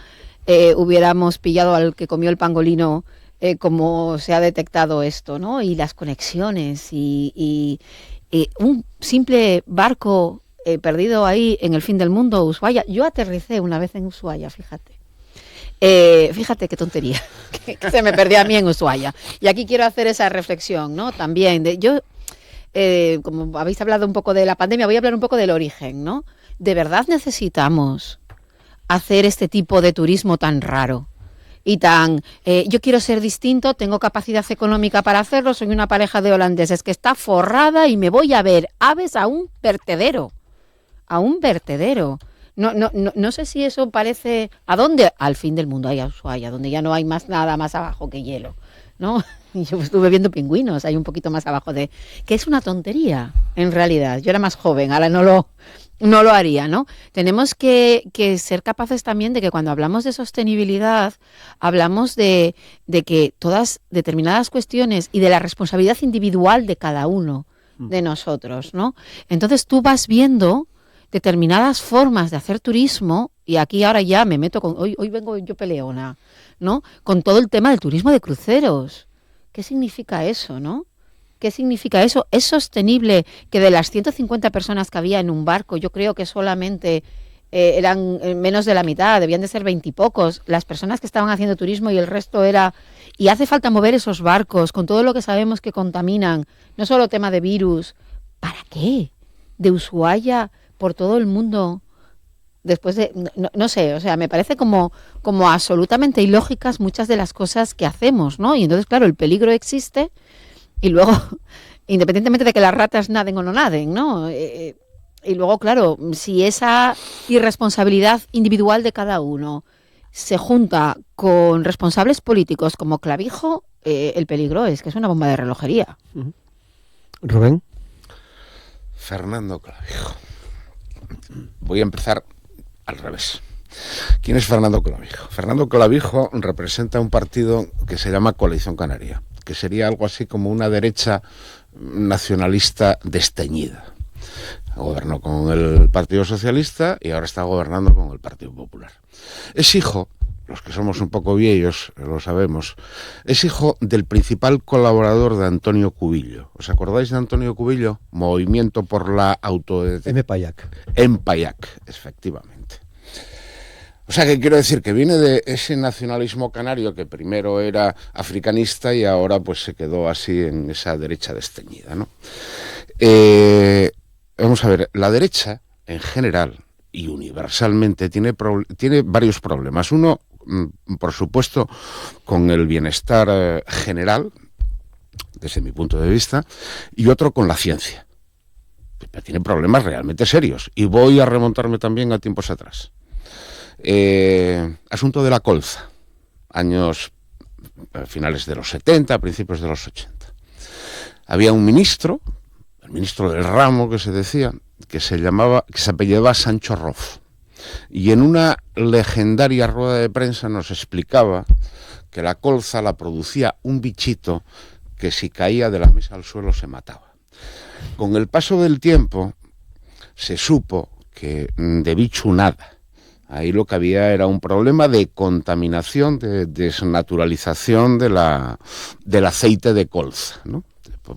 hubiéramos pillado al que comió el pangolino como se ha detectado esto, ¿no? Y las conexiones y un simple barco perdido ahí en el fin del mundo, Ushuaia. Yo aterricé una vez en Ushuaia, fíjate. Fíjate qué tontería, que se me perdió a mí en Ushuaia. Y aquí quiero hacer esa reflexión, ¿no? También, como habéis hablado un poco de la pandemia, voy a hablar un poco del origen, ¿no? ¿De verdad necesitamos hacer este tipo de turismo tan raro? Y yo quiero ser distinto, tengo capacidad económica para hacerlo, soy una pareja de holandeses que está forrada y me voy a ver aves a un vertedero. No sé si eso parece... ¿A dónde? Al fin del mundo, a Ushuaia, donde ya no hay nada más abajo que hielo, ¿no? Y yo estuve viendo pingüinos, hay un poquito más abajo que es una tontería, en realidad. Yo era más joven, ahora no lo haría, ¿no? Tenemos que ser capaces también de que cuando hablamos de sostenibilidad, hablamos de que todas determinadas cuestiones y de la responsabilidad individual de cada uno de nosotros, ¿no? Entonces tú vas viendo determinadas formas de hacer turismo, y aquí ahora ya me meto con... Hoy vengo yo peleona, ¿no? Con todo el tema del turismo de cruceros. ¿Qué significa eso, no? ¿Qué significa eso? ¿Es sostenible que de las 150 personas que había en un barco, yo creo que solamente eran menos de la mitad, debían de ser 20 y pocos, las personas que estaban haciendo turismo, y el resto era... Y hace falta mover esos barcos con todo lo que sabemos que contaminan, no solo tema de virus. ¿Para qué? De Ushuaia por todo el mundo, después de... No sé, o sea, me parece como absolutamente ilógicas muchas de las cosas que hacemos, ¿no? Y entonces, claro, el peligro existe, y luego, independientemente de que las ratas naden o no naden, ¿no? Y luego, claro, si esa irresponsabilidad individual de cada uno se junta con responsables políticos como Clavijo, el peligro es que es una bomba de relojería. Rubén. Fernando Clavijo. Voy a empezar al revés. ¿Quién es Fernando Clavijo? Fernando Clavijo representa un partido que se llama Coalición Canaria, que sería algo así como una derecha nacionalista desteñida. Gobernó con el Partido Socialista y ahora está gobernando con el Partido Popular. Es hijo, los que somos un poco viejos lo sabemos, es hijo del principal colaborador de Antonio Cubillo. ¿Os acordáis de Antonio Cubillo? Movimiento por la Autodeterminación. MPAYAC, efectivamente. O sea, que quiero decir que viene de ese nacionalismo canario que primero era africanista y ahora pues se quedó así en esa derecha desteñida, ¿no? Vamos a ver, la derecha en general y universalmente tiene varios problemas. Uno, por supuesto, con el bienestar general, desde mi punto de vista, y otro con la ciencia. Tiene problemas realmente serios. Y voy a remontarme también a tiempos atrás. Asunto de la colza, años finales de los 70, principios de los 80. Había un ministro, el ministro del ramo que se decía, que se apellidaba Sancho Rof, y en una legendaria rueda de prensa nos explicaba que la colza la producía un bichito que si caía de la mesa al suelo se mataba. Con el paso del tiempo se supo que de bicho nada. Ahí lo que había era un problema de contaminación, de desnaturalización del aceite de colza, ¿no?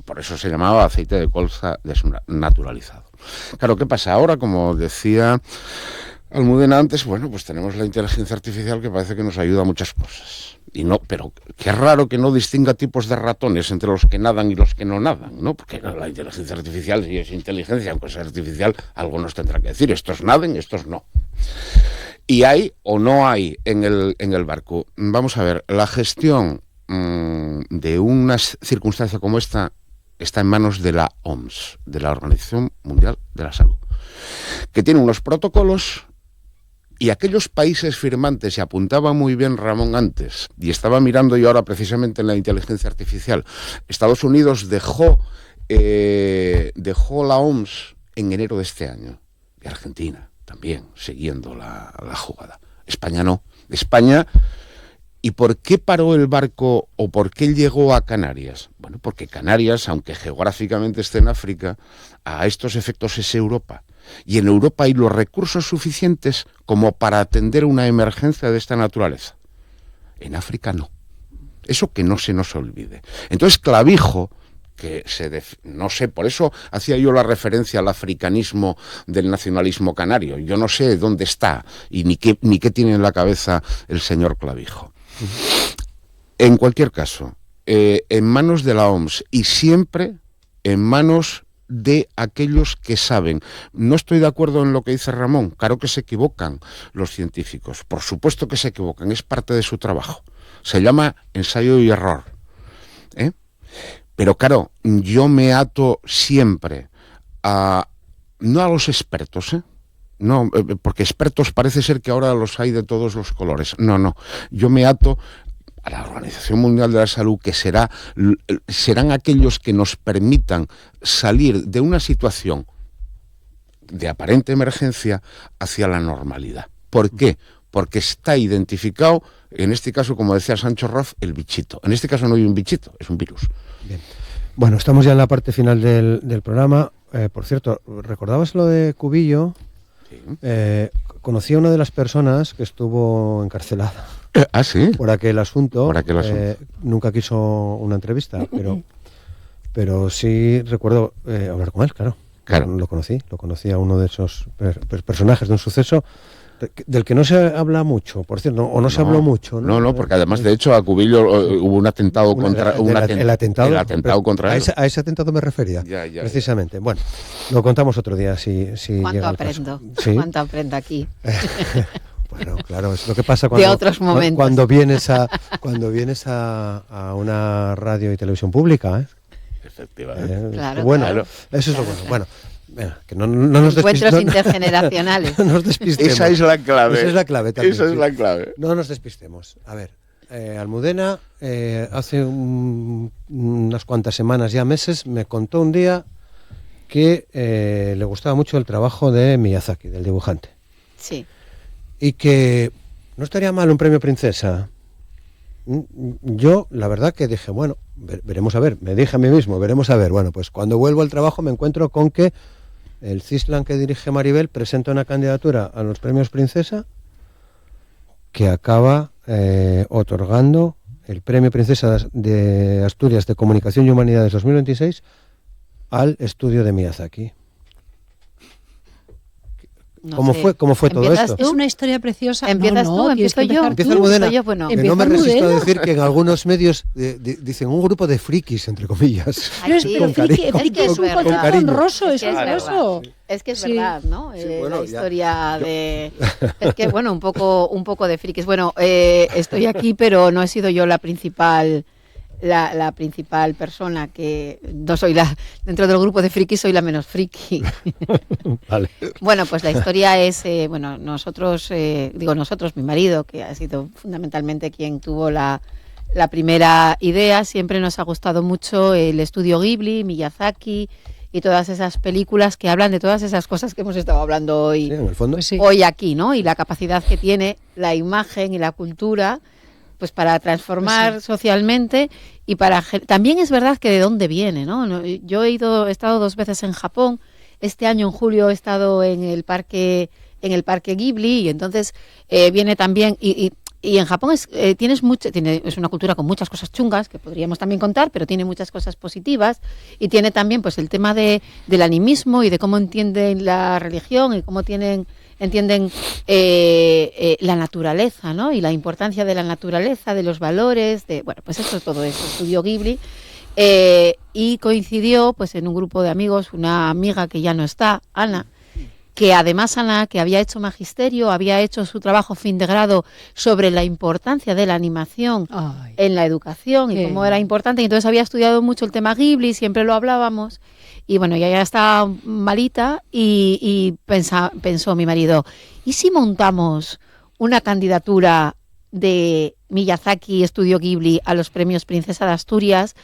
Por eso se llamaba aceite de colza desnaturalizado. Claro, ¿qué pasa? Ahora, como decía Almudena antes, bueno, pues tenemos la inteligencia artificial que parece que nos ayuda a muchas cosas. Pero qué raro que no distinga tipos de ratones entre los que nadan y los que no nadan, ¿no? Porque la inteligencia artificial, si es inteligencia, aunque sea artificial, algo nos tendrá que decir. Estos naden, estos no. ¿Y hay o no hay en el barco? Vamos a ver, la gestión de una circunstancia como esta está en manos de la OMS, de la Organización Mundial de la Salud, que tiene unos protocolos, y aquellos países firmantes, y apuntaba muy bien Ramón antes, y estaba mirando yo ahora precisamente en la inteligencia artificial, Estados Unidos dejó dejó la OMS en enero de este año. Y Argentina también, siguiendo la jugada. España no. España... ¿Y por qué paró el barco o por qué llegó a Canarias? Bueno, porque Canarias, aunque geográficamente esté en África, a estos efectos es Europa. Y en Europa hay los recursos suficientes como para atender una emergencia de esta naturaleza. En África no. Eso que no se nos olvide. Entonces, Clavijo, que no sé, por eso hacía yo la referencia al africanismo del nacionalismo canario. Yo no sé dónde está y ni qué tiene en la cabeza el señor Clavijo. En cualquier caso, en manos de la OMS y siempre en manos de aquellos que saben. No estoy de acuerdo en lo que dice Ramón. Claro que se equivocan los científicos. Por supuesto que se equivocan. Es parte de su trabajo. Se llama ensayo y error. Pero claro, yo me ato siempre no a los expertos, no, porque expertos parece ser que ahora los hay de todos los colores. No, yo me ato a la Organización Mundial de la Salud, que serán aquellos que nos permitan salir de una situación de aparente emergencia hacia la normalidad. ¿Por qué? Porque está identificado, en este caso, como decía Sancho Roth, el bichito. En este caso no hay un bichito, es un virus. Bien. Bueno, estamos ya en la parte final del programa. Por cierto, ¿recordabas lo de Cubillo? Sí. Conocí a una de las personas que estuvo encarcelada. ¿Sí? Por aquel asunto. Nunca quiso una entrevista, pero sí recuerdo hablar con él, claro. Lo conocí a uno de esos personajes de un suceso del que no se habla mucho, por cierto, o no se habló mucho. No, porque además, de hecho, a Cubillo hubo un atentado contra... El atentado contra él. A ese atentado me refería, precisamente. Bueno, lo contamos otro día, si ¿Cuánto aprendo? ¿Sí? ¿Cuánto aprendo aquí? Bueno, claro, es lo que pasa de otros momentos. Cuando vienes a una radio y televisión pública, Efectivamente. Claro, bueno, claro. Eso es lo bueno. Bueno, que no nos encuentros intergeneracionales. No nos despistemos. Esa es la clave. Esa es la clave también. Esa es la clave. No nos despistemos. A ver, Almudena, hace unas cuantas semanas, ya meses, me contó un día que le gustaba mucho el trabajo de Miyazaki, del dibujante. Sí. Y que no estaría mal un premio Princesa. Yo, la verdad que dije, bueno, veremos a ver, me dije a mí mismo, veremos a ver. Bueno, pues cuando vuelvo al trabajo me encuentro con que el CISLAN que dirige Maribel presenta una candidatura a los premios Princesa que acaba otorgando el premio Princesa de Asturias de Comunicación y Humanidades 2026 al estudio de Miyazaki. ¿Cómo fue todo esto? Es una historia preciosa. ¿Empiezas tú? ¿Empiezo yo? Empieza Almudena. Bueno, que no me resisto a decir que en algunos medios dicen un grupo de frikis, entre comillas. Pero friki es un concepto honroso, es eso. Es que es verdad, ¿no? La historia de... Es que, bueno, un poco de frikis. Bueno, estoy aquí, pero no he sido yo la principal persona, que no soy dentro del grupo de frikis soy la menos friki. Vale. Bueno, pues la historia es, nosotros, mi marido, que ha sido fundamentalmente quien tuvo la primera idea, siempre nos ha gustado mucho el estudio Ghibli, Miyazaki y todas esas películas que hablan de todas esas cosas que hemos estado hablando hoy, en el fondo, hoy aquí, ¿no? Y la capacidad que tiene la imagen y la cultura, pues para transformar socialmente y para... También es verdad que de dónde viene, ¿no? Yo he estado 2 veces en Japón. Este año, en julio, he estado en el parque Ghibli, y entonces viene también... Y en Japón es una cultura con muchas cosas chungas, que podríamos también contar, pero tiene muchas cosas positivas, y tiene también pues el tema del animismo y de cómo entienden la religión y cómo entienden la naturaleza, ¿no? Y la importancia de la naturaleza, de los valores, pues todo eso, estudió Ghibli, y coincidió pues en un grupo de amigos, una amiga que ya no está, Ana, que además Ana, que había hecho magisterio, había hecho su trabajo fin de grado sobre la importancia de la animación en la educación y cómo era importante, y entonces había estudiado mucho el tema Ghibli, siempre lo hablábamos. Y bueno, ella ya está malita y pensó mi marido, ¿y si montamos una candidatura de Miyazaki Estudio Ghibli a los premios Princesa de Asturias?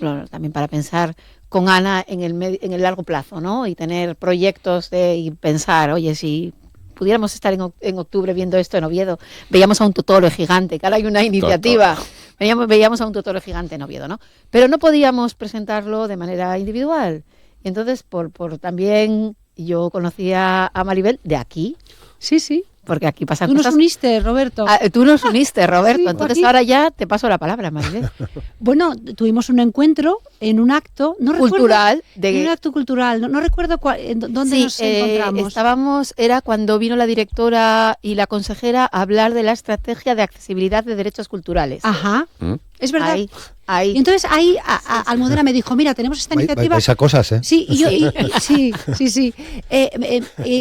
Bueno, también para pensar con Ana en el largo plazo, ¿no? Y tener proyectos y pensar, oye, si pudiéramos estar en octubre viendo esto en Oviedo, veíamos a un Totoro gigante, que ahora hay una iniciativa, veíamos a un Totoro gigante en Oviedo, ¿no? Pero no podíamos presentarlo de manera individual. Y entonces, por también, yo conocía a Maribel de aquí. Sí. Porque aquí pasan cosas. Tú nos uniste, Roberto. Tú nos uniste, Roberto. Sí, entonces aquí. ahora ya te paso la palabra, Maribel. Bueno, tuvimos un encuentro en un acto cultural. En un acto cultural. No recuerdo dónde nos encontramos. Era cuando vino la directora y la consejera a hablar de la estrategia de accesibilidad de derechos culturales. Ajá. Es verdad. Ahí. Y entonces ahí Almudena me dijo, mira, tenemos esta iniciativa. Vais a cosas, ¿eh? Sí, sí.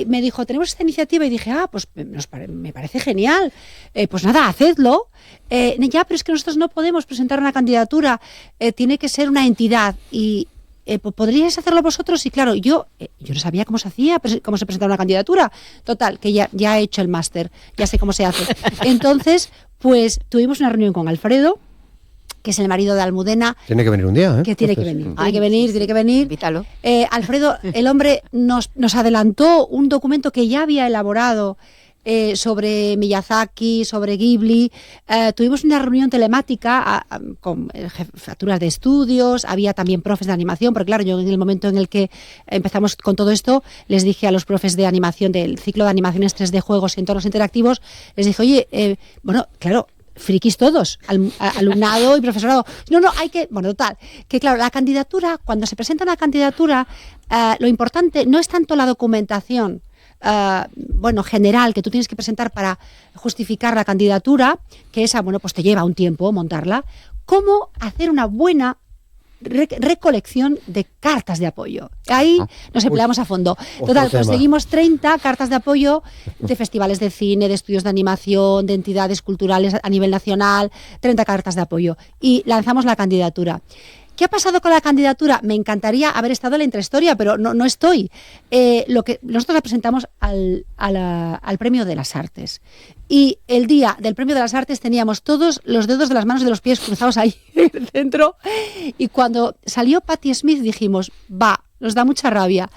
Me dijo, tenemos esta iniciativa y dije, pues me parece genial. Pues nada, hacedlo. Ya, pero es que nosotros no podemos presentar una candidatura. Tiene que ser una entidad y ¿podríais hacerlo vosotros? Y claro, yo no sabía cómo se hacía, cómo se presentaba una candidatura. Total, que ya he hecho el máster, ya sé cómo se hace. Entonces, pues tuvimos una reunión con Alfredo, que es el marido de Almudena. Tiene que venir un día, ¿eh? Que tiene que venir. Tiene que venir. Invítalo. Alfredo, el hombre, nos adelantó un documento que ya había elaborado sobre Miyazaki, sobre Ghibli. Tuvimos una reunión telemática con jefaturas de estudios, había también profes de animación, porque claro, yo en el momento en el que empezamos con todo esto, les dije a los profes de animación del ciclo de animaciones 3D, juegos y entornos interactivos, les dije, oye, claro, frikis todos, alumnado y profesorado. Total, que claro, la candidatura, cuando se presenta una candidatura, lo importante no es tanto la documentación general que tú tienes que presentar para justificar la candidatura, que esa, pues te lleva un tiempo montarla, como hacer una buena recolección de cartas de apoyo. Ahí nos empleamos a fondo. Total, conseguimos 30 cartas de apoyo de festivales de cine, de estudios de animación, de entidades culturales a nivel nacional, 30 cartas de apoyo. Y lanzamos la candidatura. ¿Qué ha pasado con la candidatura? Me encantaría haber estado en la intrahistoria, pero no estoy. Nosotros la presentamos al Premio de las Artes. Y el día del Premio de las Artes teníamos todos los dedos de las manos y de los pies cruzados ahí en el centro. Y cuando salió Patti Smith dijimos, nos da mucha rabia.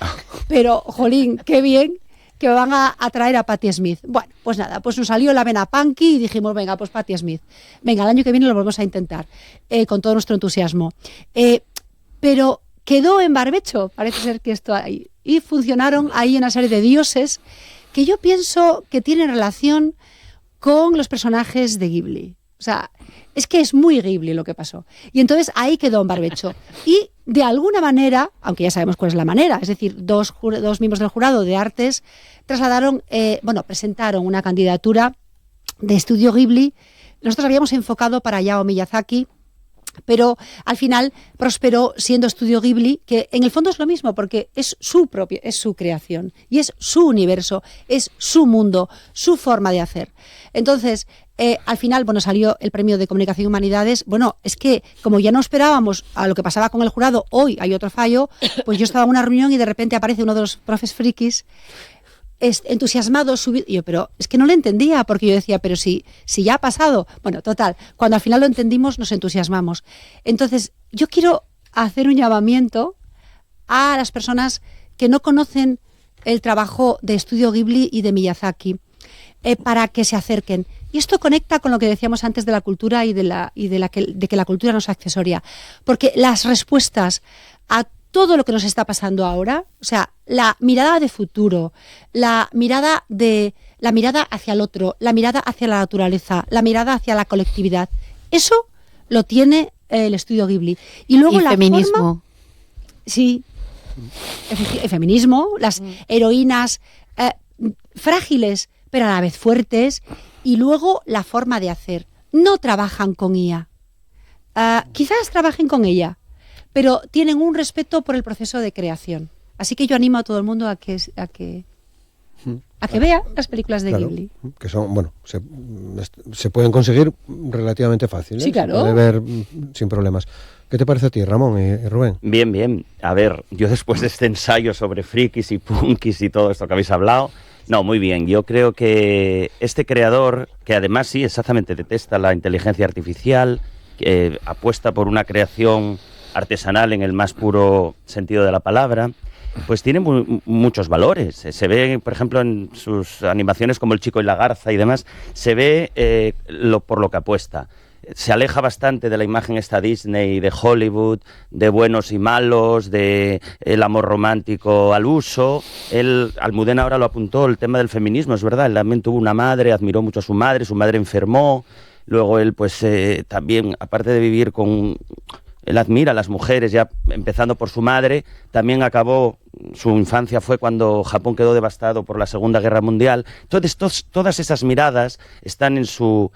Pero, jolín, qué bien que van a traer a Patti Smith. Bueno, pues nada, pues nos salió la vena punky y dijimos, venga, pues Patti Smith. Venga, el año que viene lo volvemos a intentar, con todo nuestro entusiasmo. Pero quedó en barbecho, parece ser que esto hay. Y funcionaron ahí una serie de dioses que yo pienso que tienen relación con los personajes de Ghibli. O sea, es que es muy Ghibli lo que pasó. Y entonces ahí quedó en barbecho. Y de alguna manera, aunque ya sabemos cuál es la manera, es decir, dos miembros del jurado de artes presentaron una candidatura de estudio Ghibli. Nosotros habíamos enfocado para Hayao Miyazaki, pero al final prosperó siendo estudio Ghibli, que en el fondo es lo mismo, porque es su creación, y es su universo, es su mundo, su forma de hacer. Entonces, al final, salió el Premio de Comunicación y Humanidades. Es que, como ya no esperábamos a lo que pasaba con el jurado, hoy hay otro fallo, pues yo estaba en una reunión y de repente aparece uno de los profes frikis, entusiasmado, pero es que no lo entendía, porque yo decía, pero si ya ha pasado. Total, cuando al final lo entendimos, nos entusiasmamos. Entonces, yo quiero hacer un llamamiento a las personas que no conocen el trabajo de estudio Ghibli y de Miyazaki, para que se acerquen. Y esto conecta con lo que decíamos antes de la cultura y de que la cultura no es accesoria, porque las respuestas a todo lo que nos está pasando ahora, o sea, la mirada de futuro, la mirada hacia el otro, la mirada hacia la naturaleza, la mirada hacia la colectividad, eso lo tiene el estudio Ghibli. Y luego la feminismo. Forma, sí, el feminismo, las heroínas frágiles, pero a la vez fuertes, y luego la forma de hacer. No trabajan con IA. Quizás trabajen con ella, pero tienen un respeto por el proceso de creación. Así que yo animo a todo el mundo a que vea las películas de Ghibli. Que son, se pueden conseguir relativamente fácil. Sí, claro. Se puede ver sin problemas. ¿Qué te parece a ti, Ramón y Rubén? Bien. A ver, yo después de este ensayo sobre frikis y punkis y todo esto que habéis hablado, muy bien. Yo creo que este creador, que además sí, exactamente, detesta la inteligencia artificial, apuesta por una creación artesanal en el más puro sentido de la palabra, pues tiene muchos valores. Se ve, por ejemplo, en sus animaciones como El chico y la garza y demás, se ve por lo que apuesta. Se aleja bastante de la imagen esta Disney de Hollywood, de buenos y malos, de el amor romántico al uso. Almudena ahora lo apuntó, el tema del feminismo, es verdad, él también tuvo una madre, admiró mucho a su madre enfermó, luego él pues también, aparte de vivir con... Él admira a las mujeres, ya empezando por su madre, también su infancia fue cuando Japón quedó devastado por la Segunda Guerra Mundial. Entonces, todas esas miradas están en su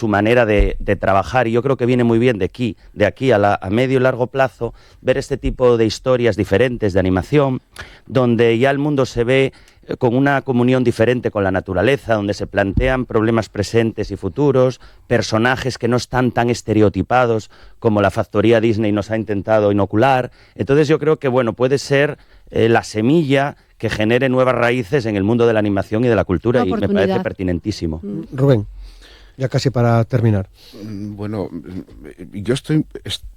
manera de trabajar, y yo creo que viene muy bien de aquí a medio y largo plazo, ver este tipo de historias diferentes de animación, donde ya el mundo se ve con una comunión diferente con la naturaleza, donde se plantean problemas presentes y futuros, personajes que no están tan estereotipados como la factoría Disney nos ha intentado inocular. Entonces yo creo que puede ser la semilla que genere nuevas raíces en el mundo de la animación y de la cultura, y me parece pertinentísimo. Rubén, ya casi para terminar. Bueno, yo estoy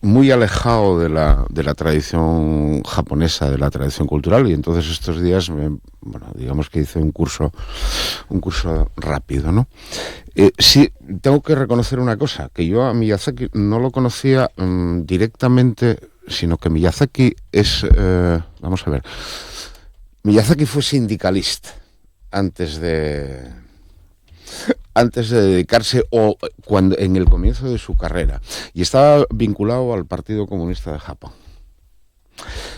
muy alejado de la tradición japonesa, de la tradición cultural, y entonces estos días, digamos que hice un curso rápido, ¿no? Sí, tengo que reconocer una cosa, que yo a Miyazaki no lo conocía directamente, sino que Miyazaki es, vamos a ver, Miyazaki fue sindicalista antes de dedicarse, o cuando en el comienzo de su carrera, y estaba vinculado al Partido Comunista de Japón.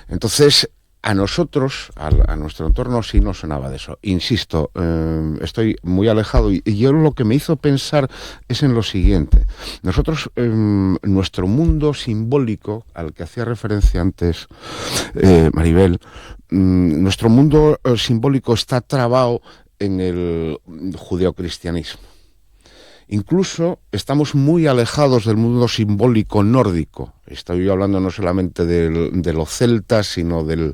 Entonces, a nosotros, a nuestro entorno, sí nos sonaba de eso. Insisto, estoy muy alejado, y yo lo que me hizo pensar es en lo siguiente. Nosotros, nuestro mundo simbólico, al que hacía referencia antes Maribel, nuestro mundo simbólico está trabado en el judeocristianismo. Incluso estamos muy alejados del mundo simbólico nórdico. Estoy hablando no solamente de los celtas, sino de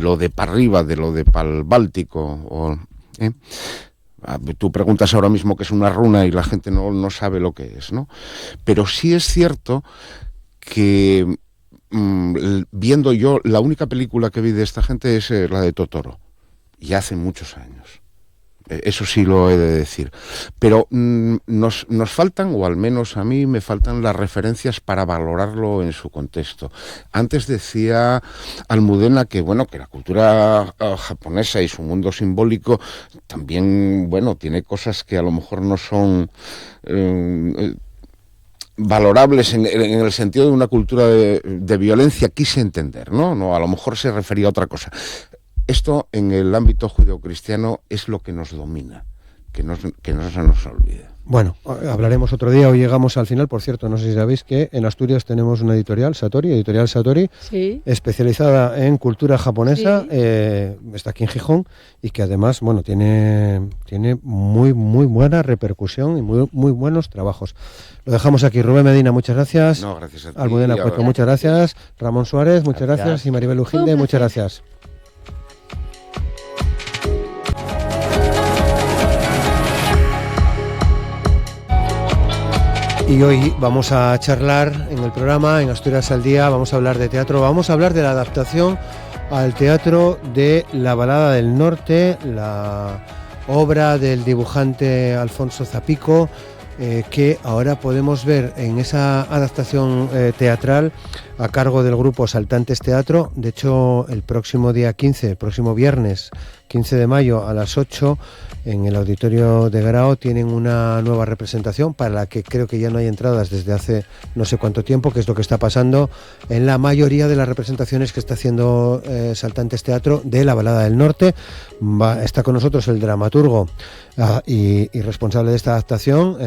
lo de para arriba, de lo de para el Báltico. Tú preguntas ahora mismo qué es una runa y la gente no sabe lo que es, ¿no? Pero sí es cierto que viendo yo, la única película que vi de esta gente es la de Totoro, y hace muchos años. Eso sí lo he de decir. Pero nos faltan, o al menos a mí me faltan, las referencias para valorarlo en su contexto. Antes decía Almudena que la cultura japonesa y su mundo simbólico también, tiene cosas que a lo mejor no son valorables en el sentido de una cultura de violencia, quise entender, ¿no? A lo mejor se refería a otra cosa. Esto en el ámbito judeocristiano es lo que nos domina, que no se nos olvide. Bueno, hablaremos otro día. Hoy llegamos al final. Por cierto, no sé si sabéis que en Asturias tenemos una editorial Satori, sí, especializada en cultura japonesa, sí. Está aquí en Gijón, y que además, tiene muy buena repercusión y muy buenos trabajos. Lo dejamos aquí. Rubén Medina, muchas gracias. No, gracias a ti. Almudena Cueto, muchas gracias. Ramón Suárez, muchas gracias. Y Maribel Ujinde, muchas gracias. Y hoy vamos a charlar en el programa, en Asturias al Día, vamos a hablar de teatro, vamos a hablar de la adaptación al teatro de La Balada del Norte, la obra del dibujante Alfonso Zapico, que ahora podemos ver en esa adaptación teatral a cargo del grupo Saltantes Teatro. De hecho, el próximo viernes 15 de mayo a las 8, en el Auditorio de Grao, tienen una nueva representación para la que creo que ya no hay entradas desde hace no sé cuánto tiempo, que es lo que está pasando en la mayoría de las representaciones que está haciendo Saltantes Teatro de La Balada del Norte. Está con nosotros el dramaturgo y responsable de esta adaptación,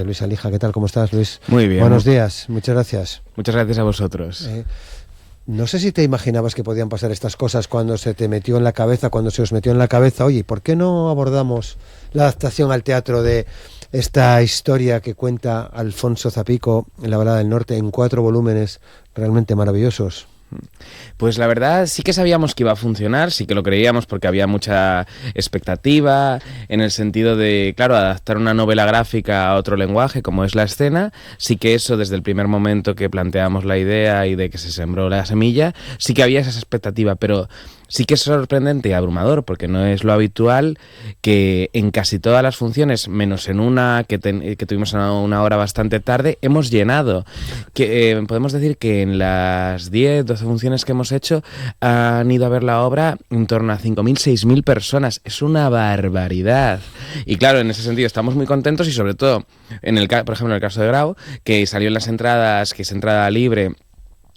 Luis Alija. ¿Qué tal? ¿Cómo estás, Luis? Muy bien. Buenos días, muchas gracias. Muchas gracias a vosotros. No sé si te imaginabas que podían pasar estas cosas cuando se os metió en la cabeza, oye, ¿por qué no abordamos la adaptación al teatro de esta historia que cuenta Alfonso Zapico en La Balada del Norte en 4 volúmenes realmente maravillosos? Pues la verdad sí que sabíamos que iba a funcionar, sí que lo creíamos porque había mucha expectativa en el sentido de, claro, adaptar una novela gráfica a otro lenguaje como es la escena. Sí que eso desde el primer momento que planteamos la idea y de que se sembró la semilla, sí que había esa expectativa, pero sí que es sorprendente y abrumador porque no es lo habitual que en casi todas las funciones, menos en una que tuvimos a una hora bastante tarde, hemos llenado. Que podemos decir que en las 10, 12 funciones que hemos hecho han ido a ver la obra en torno a 5.000, 6.000 personas. Es una barbaridad. Y claro, en ese sentido estamos muy contentos y sobre todo, por ejemplo, en el caso de Grau, que salió en las entradas, que es entrada libre,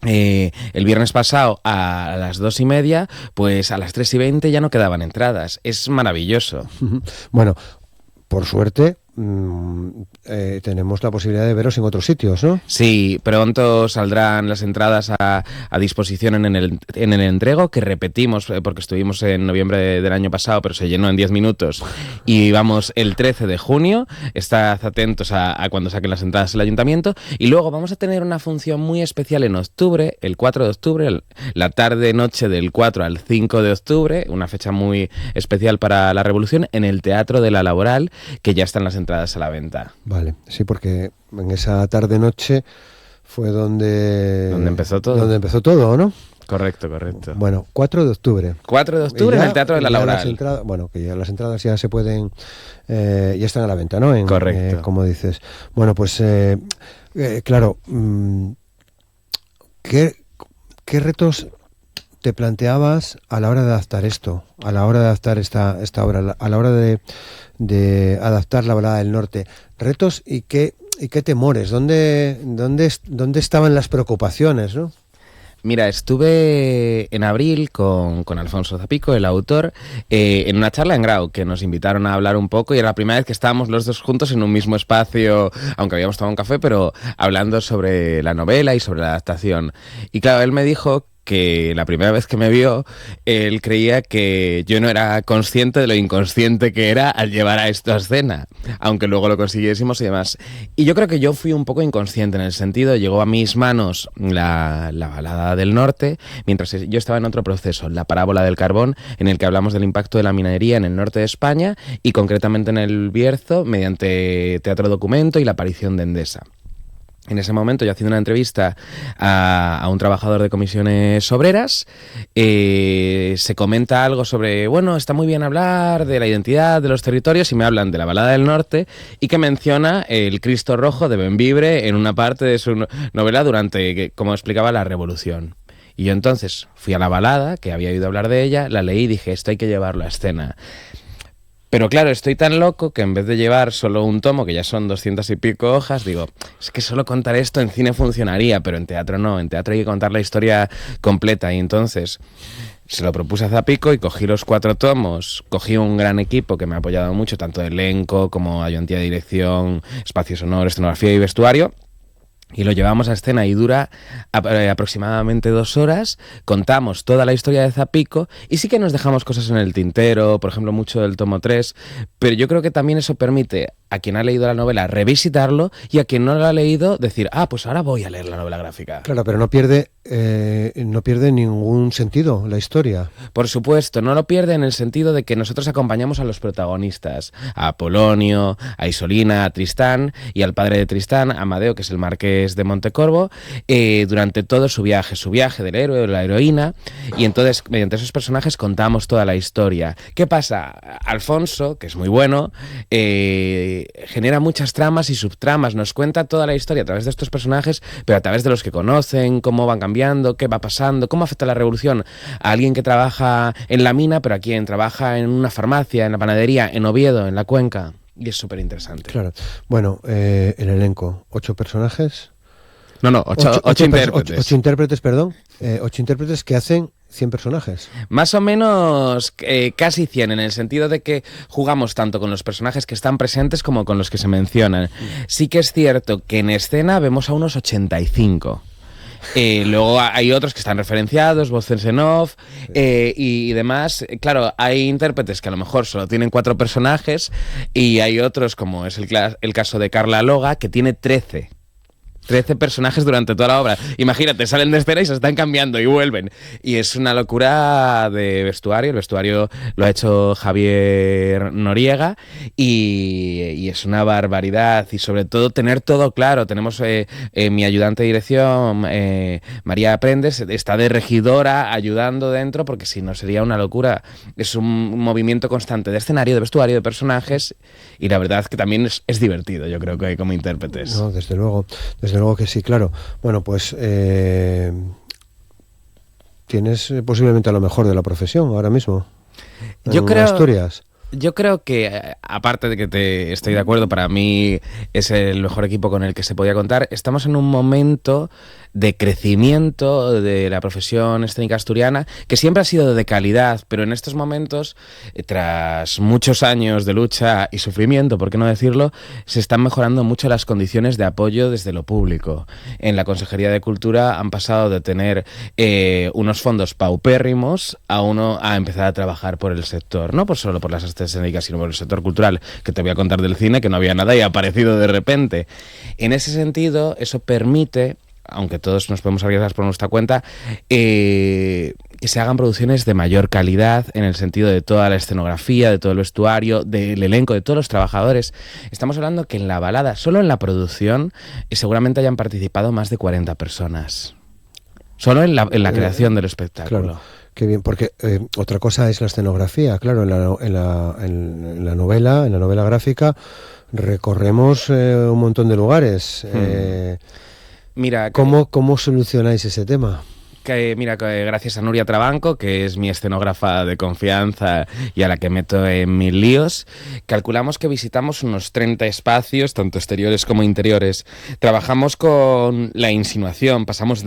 el viernes pasado a las 2:30, pues a las 3:20 ya no quedaban entradas. Es maravilloso. Bueno, por suerte tenemos la posibilidad de veros en otros sitios, ¿no? Sí, pronto saldrán las entradas a disposición en el entrego, que repetimos porque estuvimos en noviembre del año pasado, pero se llenó en 10 minutos. Y vamos el 13 de junio, estad atentos a cuando saquen las entradas el ayuntamiento. Y luego vamos a tener una función muy especial en octubre, el 4 de octubre, la tarde-noche del 4 al 5 de octubre, una fecha muy especial para la Revolución, en el Teatro de la Laboral, que ya están las entradas a la venta. Vale, sí, porque en esa tarde-noche fue donde empezó todo. Donde empezó todo, ¿no? Correcto. Bueno, 4 de octubre. 4 de octubre en el Teatro de la Laboral. Que ya las entradas ya se pueden, ya están a la venta, ¿no? Correcto. Como dices. Bueno, pues, claro, ¿qué retos te planteabas a la hora de adaptar esto, a la hora de adaptar esta obra, a la hora de adaptar La Balada del Norte? ¿Retos y qué temores? ¿Dónde estaban las preocupaciones, no? Mira, estuve en abril con Alfonso Zapico, el autor, en una charla en Grau, que nos invitaron a hablar un poco y era la primera vez que estábamos los dos juntos en un mismo espacio, aunque habíamos tomado un café, pero hablando sobre la novela y sobre la adaptación. Y claro, él me dijo que la primera vez que me vio, él creía que yo no era consciente de lo inconsciente que era al llevar a esto a escena, aunque luego lo consiguiésemos y demás. Y yo creo que yo fui un poco inconsciente en el sentido, llegó a mis manos la Balada del Norte, mientras yo estaba en otro proceso, la Parábola del Carbón, en el que hablamos del impacto de la minería en el norte de España y concretamente en el Bierzo, mediante teatro documento y la aparición de Endesa. En ese momento, yo haciendo una entrevista a un trabajador de comisiones obreras, se comenta algo sobre, bueno, está muy bien hablar de la identidad de los territorios y me hablan de la Balada del Norte y que menciona el Cristo Rojo de Bembibre en una parte de su novela durante, como explicaba, la Revolución. Y yo entonces fui a la balada, que había oído hablar de ella, la leí y dije, esto hay que llevarlo a escena. Pero claro, estoy tan loco que en vez de llevar solo un tomo, que ya son 200 y pico hojas, digo, es que solo contar esto en cine funcionaría, pero en teatro no, en teatro hay que contar la historia completa. Y entonces se lo propuse a Zapico y cogí los 4 tomos, cogí un gran equipo que me ha apoyado mucho, tanto de elenco como ayudantía de dirección, espacio sonoro, escenografía y vestuario. Y lo llevamos a escena y dura aproximadamente 2 horas, contamos toda la historia de Zapico y sí que nos dejamos cosas en el tintero, por ejemplo mucho del tomo 3, pero yo creo que también eso permite a quien ha leído la novela revisitarlo y a quien no lo ha leído decir, pues ahora voy a leer la novela gráfica. Claro, pero no pierde ningún sentido la historia. Por supuesto, no lo pierde en el sentido de que nosotros acompañamos a los protagonistas, a Apolonio, a Isolina, a Tristán y al padre de Tristán, Amadeo, que es el marqués de Montecorvo, durante todo su viaje del héroe o de la heroína, y entonces mediante esos personajes contamos toda la historia. ¿Qué pasa? Alfonso, que es muy bueno, genera muchas tramas y subtramas, nos cuenta toda la historia a través de estos personajes, pero a través de los que conocen, cómo van cambiando, qué va pasando, cómo afecta la revolución a alguien que trabaja en la mina, pero a quien trabaja en una farmacia, en la panadería, en Oviedo, en la Cuenca, y es súper interesante. Claro. Bueno, el elenco, 8 personajes. No, 8 intérpretes. 8 intérpretes, perdón. 8 intérpretes que hacen 100 personajes. Más o menos casi 100, en el sentido de que jugamos tanto con los personajes que están presentes como con los que se mencionan. Sí que es cierto que en escena vemos a unos 85. Luego hay otros que están referenciados, voces en off, y demás. Claro, hay intérpretes que a lo mejor solo tienen 4 personajes y hay otros, como es el caso de Carla Loga, que tiene 13. 13 personajes durante toda la obra. Imagínate, salen de escena y se están cambiando y vuelven. Y es una locura de vestuario. El vestuario lo ha hecho Javier Noriega y es una barbaridad. Y sobre todo tener todo claro. Tenemos mi ayudante de dirección, María Prendes, está de regidora ayudando dentro, porque si no sería una locura. Es un movimiento constante de escenario, de vestuario, de personajes, y la verdad es que también es divertido, yo creo que como intérpretes. No, desde luego que sí, claro. Bueno, pues tienes posiblemente a lo mejor de la profesión ahora mismo. Yo creo... Asturias. Yo creo que, aparte de que estoy de acuerdo, para mí es el mejor equipo con el que se podía contar, estamos en un momento de crecimiento de la profesión escénica asturiana, que siempre ha sido de calidad, pero en estos momentos, tras muchos años de lucha y sufrimiento, por qué no decirlo, se están mejorando mucho las condiciones de apoyo desde lo público. En la Consejería de Cultura han pasado de tener unos fondos paupérrimos a empezar a trabajar por el sector, no solo por las artes escénicas, sino por el sector cultural, que te voy a contar del cine, que no había nada y ha aparecido de repente. En ese sentido, eso permite, aunque todos nos podemos arriesgar por nuestra cuenta, que se hagan producciones de mayor calidad en el sentido de toda la escenografía, de todo el vestuario, del elenco, de todos los trabajadores. Estamos hablando que en la balada, solo en la producción, seguramente hayan participado más de 40 personas. Solo en la creación del espectáculo. Claro. Qué bien, porque otra cosa es la escenografía, claro, en la novela gráfica recorremos un montón de lugares. Mira, ¿Cómo solucionáis ese tema? Mira, gracias a Nuria Trabanco, que es mi escenógrafa de confianza y a la que meto en mis líos, calculamos que visitamos unos 30 espacios, tanto exteriores como interiores. Trabajamos con la insinuación, pasamos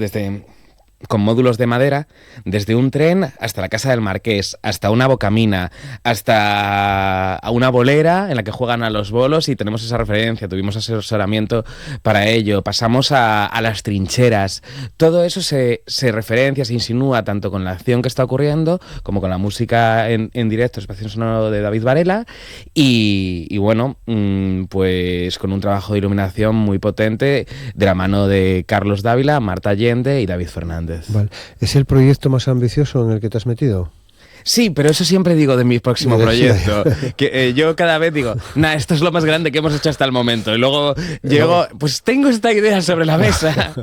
con módulos de madera, desde un tren hasta la Casa del Marqués, hasta una bocamina, hasta una bolera en la que juegan a los bolos, y tenemos esa referencia, tuvimos asesoramiento para ello. Pasamos a las trincheras. Todo eso se referencia, se insinúa tanto con la acción que está ocurriendo como con la música en directo, espacio sonoro de David Varela, y bueno, pues con un trabajo de iluminación muy potente de la mano de Carlos Dávila, Marta Allende y David Fernández. Vale. ¿Es el proyecto más ambicioso en el que te has metido? Sí, pero eso siempre digo de mi próximo proyecto. Que yo cada vez digo, esto es lo más grande que hemos hecho hasta el momento. Y luego llego, pues tengo esta idea sobre la mesa.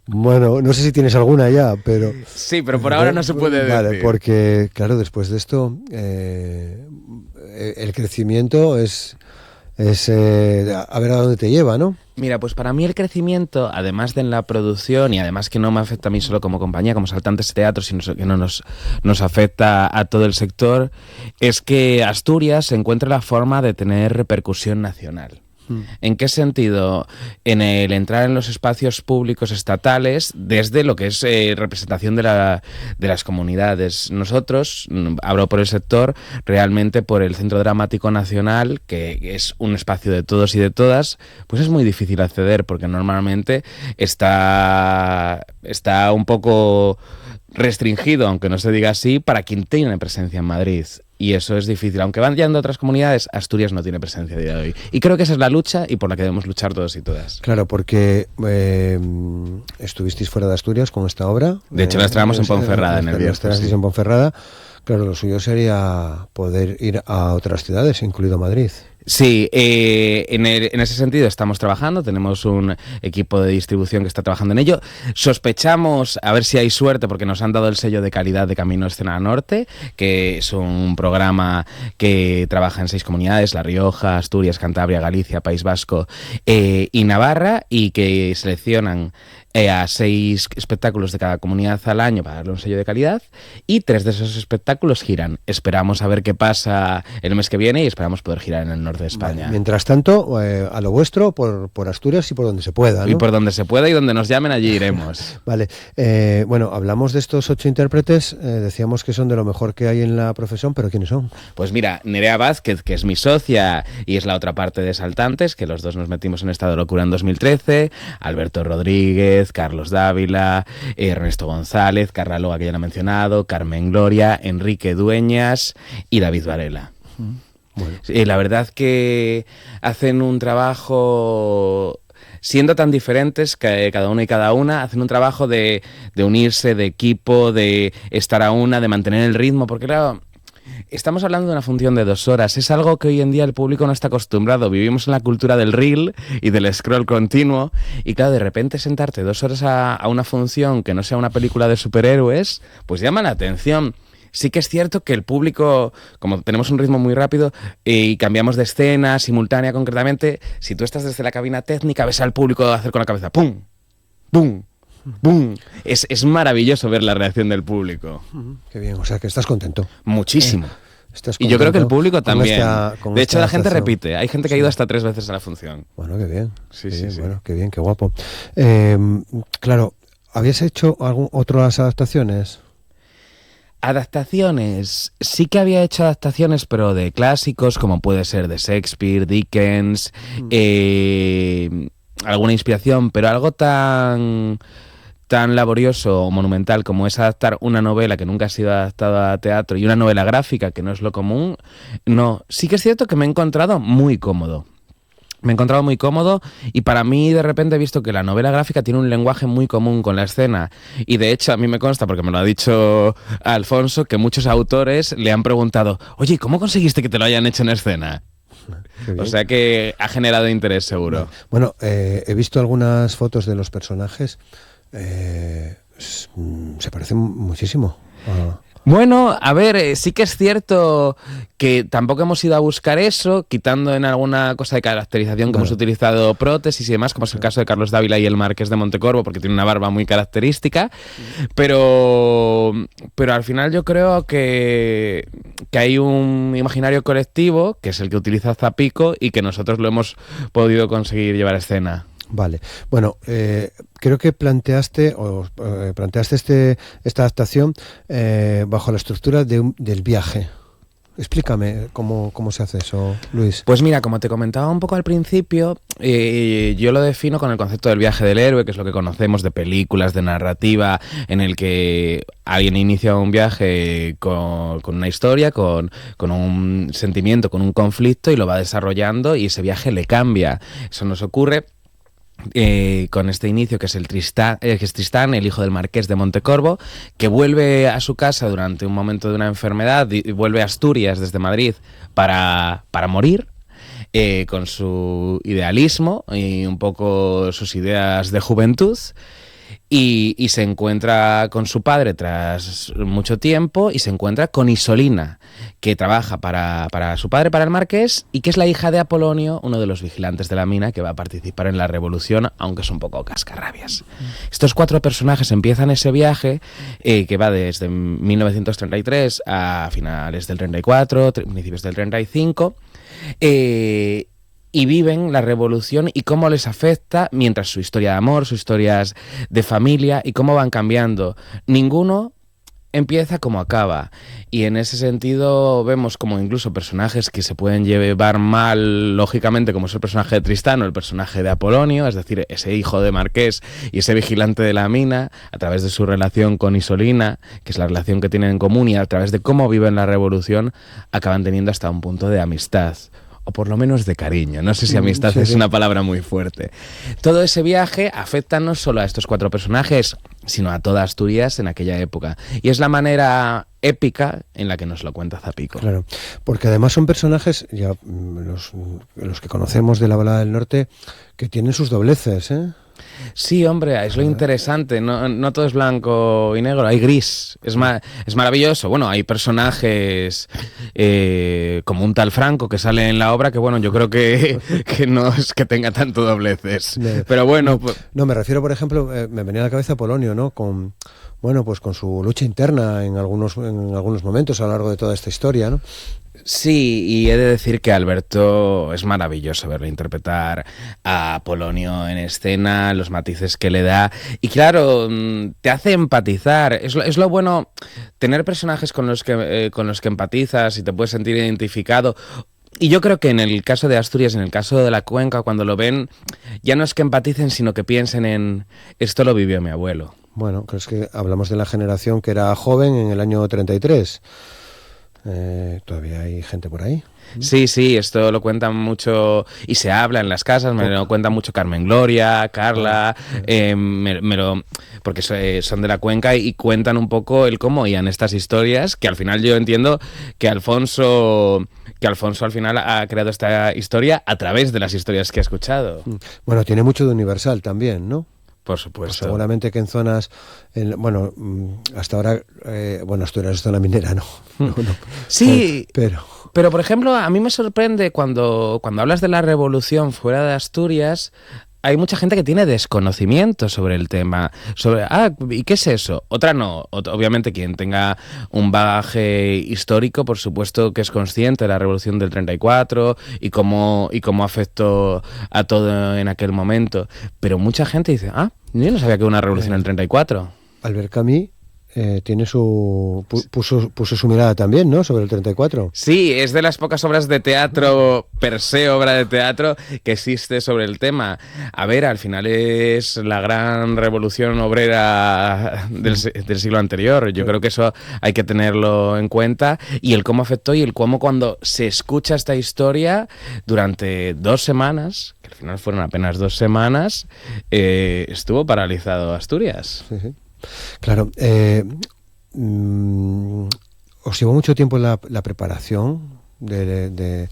Bueno, no sé si tienes alguna ya, pero... Sí, pero por ahora no se puede decir. Vale, porque, claro, después de esto, el crecimiento es a ver a dónde te lleva, ¿no? Mira, pues para mí el crecimiento, además de en la producción, y además que no me afecta a mí solo como compañía, como saltantes de teatro, sino que nos afecta a todo el sector, es que Asturias encuentra la forma de tener repercusión nacional. ¿En qué sentido? En el entrar en los espacios públicos estatales desde lo que es representación de las comunidades. Nosotros, hablo por el sector, realmente por el Centro Dramático Nacional, que es un espacio de todos y de todas, pues es muy difícil acceder, porque normalmente está un poco restringido, aunque no se diga así, para quien tiene presencia en Madrid. Y eso es difícil. Aunque van llegando a otras comunidades, Asturias no tiene presencia a día de hoy. Y creo que esa es la lucha y por la que debemos luchar todos y todas. Claro, porque estuvisteis fuera de Asturias con esta obra. De hecho, la estrenamos en Ponferrada en el día. Sí. En Ponferrada. Claro, lo suyo sería poder ir a otras ciudades, incluido Madrid. Sí, en ese sentido estamos trabajando, tenemos un equipo de distribución que está trabajando en ello. Sospechamos, a ver si hay suerte, porque nos han dado el sello de calidad de Camino Escena Norte, que es un programa que trabaja en 6 comunidades: La Rioja, Asturias, Cantabria, Galicia, País Vasco y Navarra, y que seleccionan a 6 espectáculos de cada comunidad al año para darle un sello de calidad, y 3 de esos espectáculos giran. Esperamos a ver qué pasa el mes que viene y esperamos poder girar en el norte de España. Vale. Mientras tanto, a lo vuestro, por Asturias y por donde se pueda, ¿no? Y por donde se pueda y donde nos llamen, allí iremos. Vale. Bueno, hablamos de estos 8 intérpretes, decíamos que son de lo mejor que hay en la profesión, pero ¿quiénes son? Pues mira, Nerea Vázquez, que es mi socia y es la otra parte de Saltantes, que los dos nos metimos en Estado de Locura en 2013, Alberto Rodríguez, Carlos Dávila, Ernesto González, Carla Loa, que ya lo he mencionado, Carmen Gloria, Enrique Dueñas y David Varela. Bueno. La verdad que hacen un trabajo siendo tan diferentes que cada uno y cada una, hacen un trabajo de unirse, de equipo, de estar a una, de mantener el ritmo, porque claro, estamos hablando de una función de 2 horas, es algo que hoy en día el público no está acostumbrado, vivimos en la cultura del reel y del scroll continuo, y claro, de repente sentarte 2 horas a una función que no sea una película de superhéroes, pues llama la atención. Sí que es cierto que el público, como tenemos un ritmo muy rápido y cambiamos de escena simultánea concretamente, si tú estás desde la cabina técnica ves al público hacer con la cabeza ¡pum! ¡Pum! ¡Bum! Es maravilloso ver la reacción del público. Qué bien, o sea que estás contento. Muchísimo. ¿Estás Y yo creo que el público también. con de hecho, esta la gente adaptación? repite. Hay gente que ha ido hasta 3 veces a la función. Bueno, qué bien. Sí, qué sí, bien, sí. Bueno, qué bien, qué guapo. Claro, ¿habías hecho otras adaptaciones? Adaptaciones. Sí que había hecho adaptaciones, pero de clásicos, como puede ser de Shakespeare, Dickens, alguna inspiración, pero algo tan laborioso o monumental como es adaptar una novela que nunca ha sido adaptada a teatro y una novela gráfica, que no es lo común, no. Sí que es cierto que me he encontrado muy cómodo. Me he encontrado muy cómodo y para mí de repente he visto que la novela gráfica tiene un lenguaje muy común con la escena y de hecho a mí me consta, porque me lo ha dicho Alfonso, que muchos autores le han preguntado, oye, ¿cómo conseguiste que te lo hayan hecho en escena? O sea que ha generado interés seguro. Bueno, he visto algunas fotos de los personajes, se parecen muchísimo a... Bueno, a ver, sí que es cierto que tampoco hemos ido a buscar eso, quitando en alguna cosa de caracterización que hemos utilizado prótesis y demás, como es el caso de Carlos Dávila y el Marqués de Montecorvo, porque tiene una barba muy característica, pero al final yo creo que hay un imaginario colectivo, que es el que utiliza Zapico, y que nosotros lo hemos podido conseguir llevar a escena. Vale, bueno, creo que planteaste esta adaptación bajo la estructura del viaje. Explícame cómo se hace eso, Luis. Pues mira, como te comentaba un poco al principio, yo lo defino con el concepto del viaje del héroe, que es lo que conocemos de películas, de narrativa, en el que alguien inicia un viaje con una historia, con un sentimiento, con un conflicto, y lo va desarrollando y ese viaje le cambia. Eso nos ocurre con este inicio, que es Tristán, el hijo del Marqués de Montecorvo, que vuelve a su casa durante un momento de una enfermedad y vuelve a Asturias desde Madrid para morir, con su idealismo y un poco sus ideas de juventud. Y se encuentra con su padre tras mucho tiempo y se encuentra con Isolina, que trabaja para su padre, para el Marqués, y que es la hija de Apolonio, uno de los vigilantes de la mina que va a participar en la revolución, aunque es un poco cascarrabias. Estos 4 personajes empiezan ese viaje que va desde 1933 a finales del 34, principios del 35, y viven la revolución y cómo les afecta, mientras su historia de amor, sus historias de familia y cómo van cambiando. Ninguno empieza como acaba, y en ese sentido vemos como incluso personajes que se pueden llevar mal lógicamente, como es el personaje de Tristán o el personaje de Apolonio, es decir, ese hijo de Marqués y ese vigilante de la mina, a través de su relación con Isolina, que es la relación que tienen en común, y a través de cómo viven la revolución, acaban teniendo hasta un punto de amistad, o por lo menos de cariño. No sé si amistad es una palabra muy fuerte. Todo ese viaje afecta no solo a estos 4 personajes, sino a toda Asturias en aquella época. Y es la manera épica en la que nos lo cuenta Zapico. Claro, porque además son personajes, ya los que conocemos de la Balada del Norte, que tienen sus dobleces, ¿eh? Sí, hombre, es lo interesante. No todo es blanco y negro, hay gris. Es maravilloso. Bueno, hay personajes como un tal Franco que sale en la obra, que bueno, yo creo que no es que tenga tanto dobleces. Pero bueno. No, me refiero, por ejemplo, me venía a la cabeza Polonio, ¿no? Con su lucha interna en algunos momentos a lo largo de toda esta historia, ¿no? Sí, y he de decir que Alberto es maravilloso verlo interpretar a Polonio en escena, los matices que le da, y claro, te hace empatizar. Es lo bueno tener personajes con los que empatizas y te puedes sentir identificado. Y yo creo que en el caso de Asturias, en el caso de la Cuenca, cuando lo ven, ya no es que empaticen, sino que piensen en esto lo vivió mi abuelo. Bueno, es que hablamos de la generación que era joven en el año 33. Todavía hay gente por ahí. Sí, esto lo cuentan mucho y se habla en las casas, me lo cuentan mucho Carmen Gloria, Carla, porque son de la cuenca y cuentan un poco el cómo oían estas historias, que al final yo entiendo que Alfonso al final ha creado esta historia a través de las historias que ha escuchado. Bueno, tiene mucho de universal también, ¿no? Por supuesto. Pues seguramente que en zonas, hasta ahora, Asturias es zona minera, ¿no? Sí, pero por ejemplo, a mí me sorprende cuando hablas de la revolución fuera de Asturias, hay mucha gente que tiene desconocimiento sobre el tema, ¿y qué es eso? Otra no, obviamente quien tenga un bagaje histórico, por supuesto que es consciente de la revolución del 34 y cómo afectó a todo en aquel momento, pero mucha gente dice, yo no sabía que hubo una revolución en el 34. Albert Camus tiene puso su mirada también, ¿no?, sobre el 34. Sí, es de las pocas obras de teatro, per se obra de teatro, que existe sobre el tema. A ver, al final es la gran revolución obrera del siglo anterior. Yo creo que eso hay que tenerlo en cuenta. Y el cómo afectó y el cómo cuando se escucha esta historia durante 2 semanas, que al final fueron apenas 2 semanas, estuvo paralizado Asturias. Sí. Claro, ¿os llevó mucho tiempo la preparación de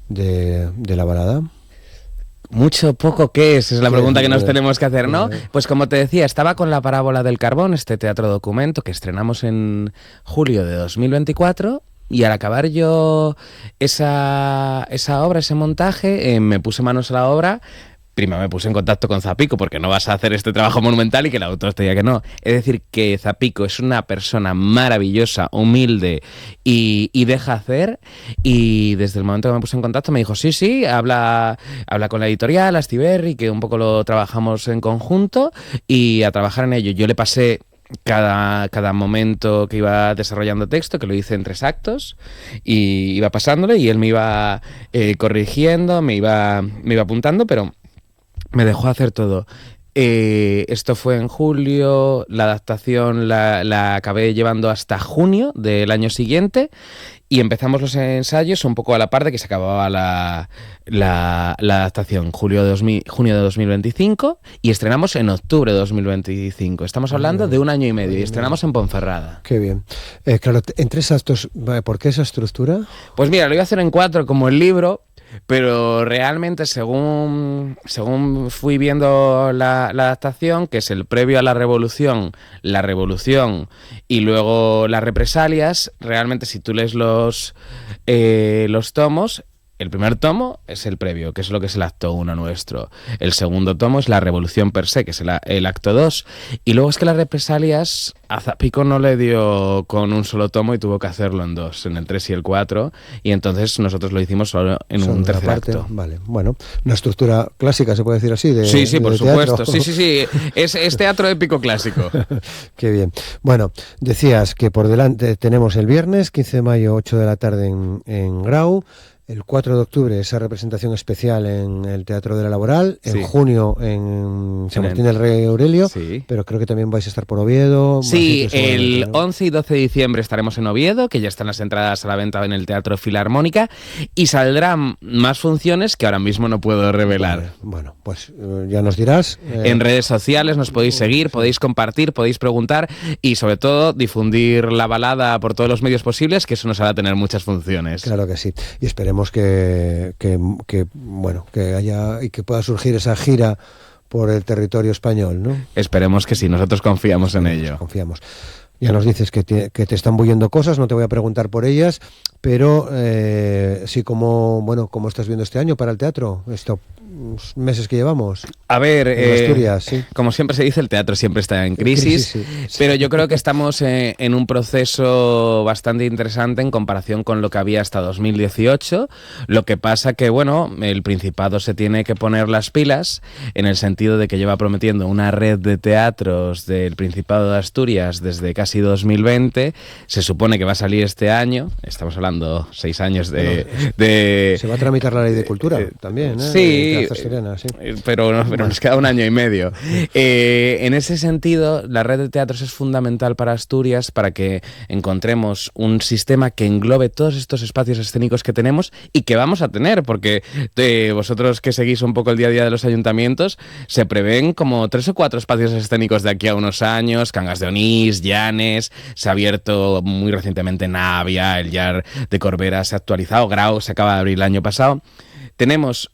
la balada? Mucho, poco, ¿qué es? Es la pregunta que nos tenemos que hacer, ¿no? Pues como te decía, estaba con La Parábola del Carbón, este teatro documento que estrenamos en julio de 2024. Y al acabar yo esa obra, ese montaje, me puse manos a la obra. Primero me puse en contacto con Zapico, porque no vas a hacer este trabajo monumental y que el autor te diga que no. Es decir, que Zapico es una persona maravillosa, humilde y deja hacer. Y desde el momento que me puse en contacto me dijo, sí, habla con la editorial, Astiberri, que un poco lo trabajamos en conjunto y a trabajar en ello. Yo le pasé cada momento que iba desarrollando texto, que lo hice en 3 actos, y iba pasándole y él me iba corrigiendo, me iba apuntando, pero me dejó hacer todo. Esto fue en julio, la adaptación la acabé llevando hasta junio del año siguiente y empezamos los ensayos un poco a la par de que se acababa la adaptación, junio de 2025, y estrenamos en octubre de 2025. Estamos hablando de 1 año y medio y estrenamos en Ponferrada. Qué bien. Claro, en 3 actos, ¿por qué esa estructura? Pues mira, lo iba a hacer en 4 como el libro, pero realmente según fui viendo la adaptación, que es el previo a la revolución y luego las represalias, realmente si tú lees los tomos, el primer tomo es el previo, que es lo que es el acto 1 nuestro. El segundo tomo es la revolución per se, que es el acto 2. Y luego es que las represalias a Zapico no le dio con un solo tomo y tuvo que hacerlo en 2, en el 3 y el 4. Y entonces nosotros lo hicimos solo en un tercer acto. Vale, bueno, una estructura clásica, se puede decir así. Sí, por supuesto. Teatro. Sí. Es teatro épico clásico. Qué bien. Bueno, decías que por delante tenemos el viernes, 15 de mayo, 8 de la tarde en Grau. El 4 de octubre esa representación especial en el Teatro de la Laboral, en junio en San Martín del Rey Aurelio, pero creo que también vais a estar por Oviedo. Sí, el 11 y 12 de diciembre estaremos en Oviedo, que ya están las entradas a la venta en el Teatro Filarmónica, y saldrán más funciones que ahora mismo no puedo revelar. Vale. Bueno, pues ya nos dirás. En redes sociales nos podéis seguir, podéis compartir, podéis preguntar y sobre todo difundir la balada por todos los medios posibles, que eso nos hará tener muchas funciones. Claro que sí, y esperemos que haya y que pueda surgir esa gira por el territorio español, ¿no? Esperemos que sí, nosotros confiamos en ello. Confiamos. Ya nos dices que te están bulliendo cosas, no te voy a preguntar por ellas, pero sí, ¿cómo estás viendo este año para el teatro? Estos meses que llevamos. A ver, en Asturias, sí. Como siempre se dice, el teatro siempre está en crisis, sí. Pero yo creo que estamos en un proceso bastante interesante en comparación con lo que había hasta 2018. Lo que pasa que, el Principado se tiene que poner las pilas en el sentido de que lleva prometiendo una red de teatros del Principado de Asturias desde casi 2020. Se supone que va a salir este año, estamos hablando hablando 6 años Se va a tramitar la ley de cultura también, Sí, sí. pero nos queda 1 año y medio. En ese sentido, la red de teatros es fundamental para Asturias, para que encontremos un sistema que englobe todos estos espacios escénicos que tenemos y que vamos a tener, porque vosotros que seguís un poco el día a día de los ayuntamientos, se prevén como 3 o 4 espacios escénicos de aquí a unos años: Cangas de Onís, Llanes, se ha abierto muy recientemente Navia, el Llar de Corbera se ha actualizado, Grau se acaba de abrir el año pasado. Tenemos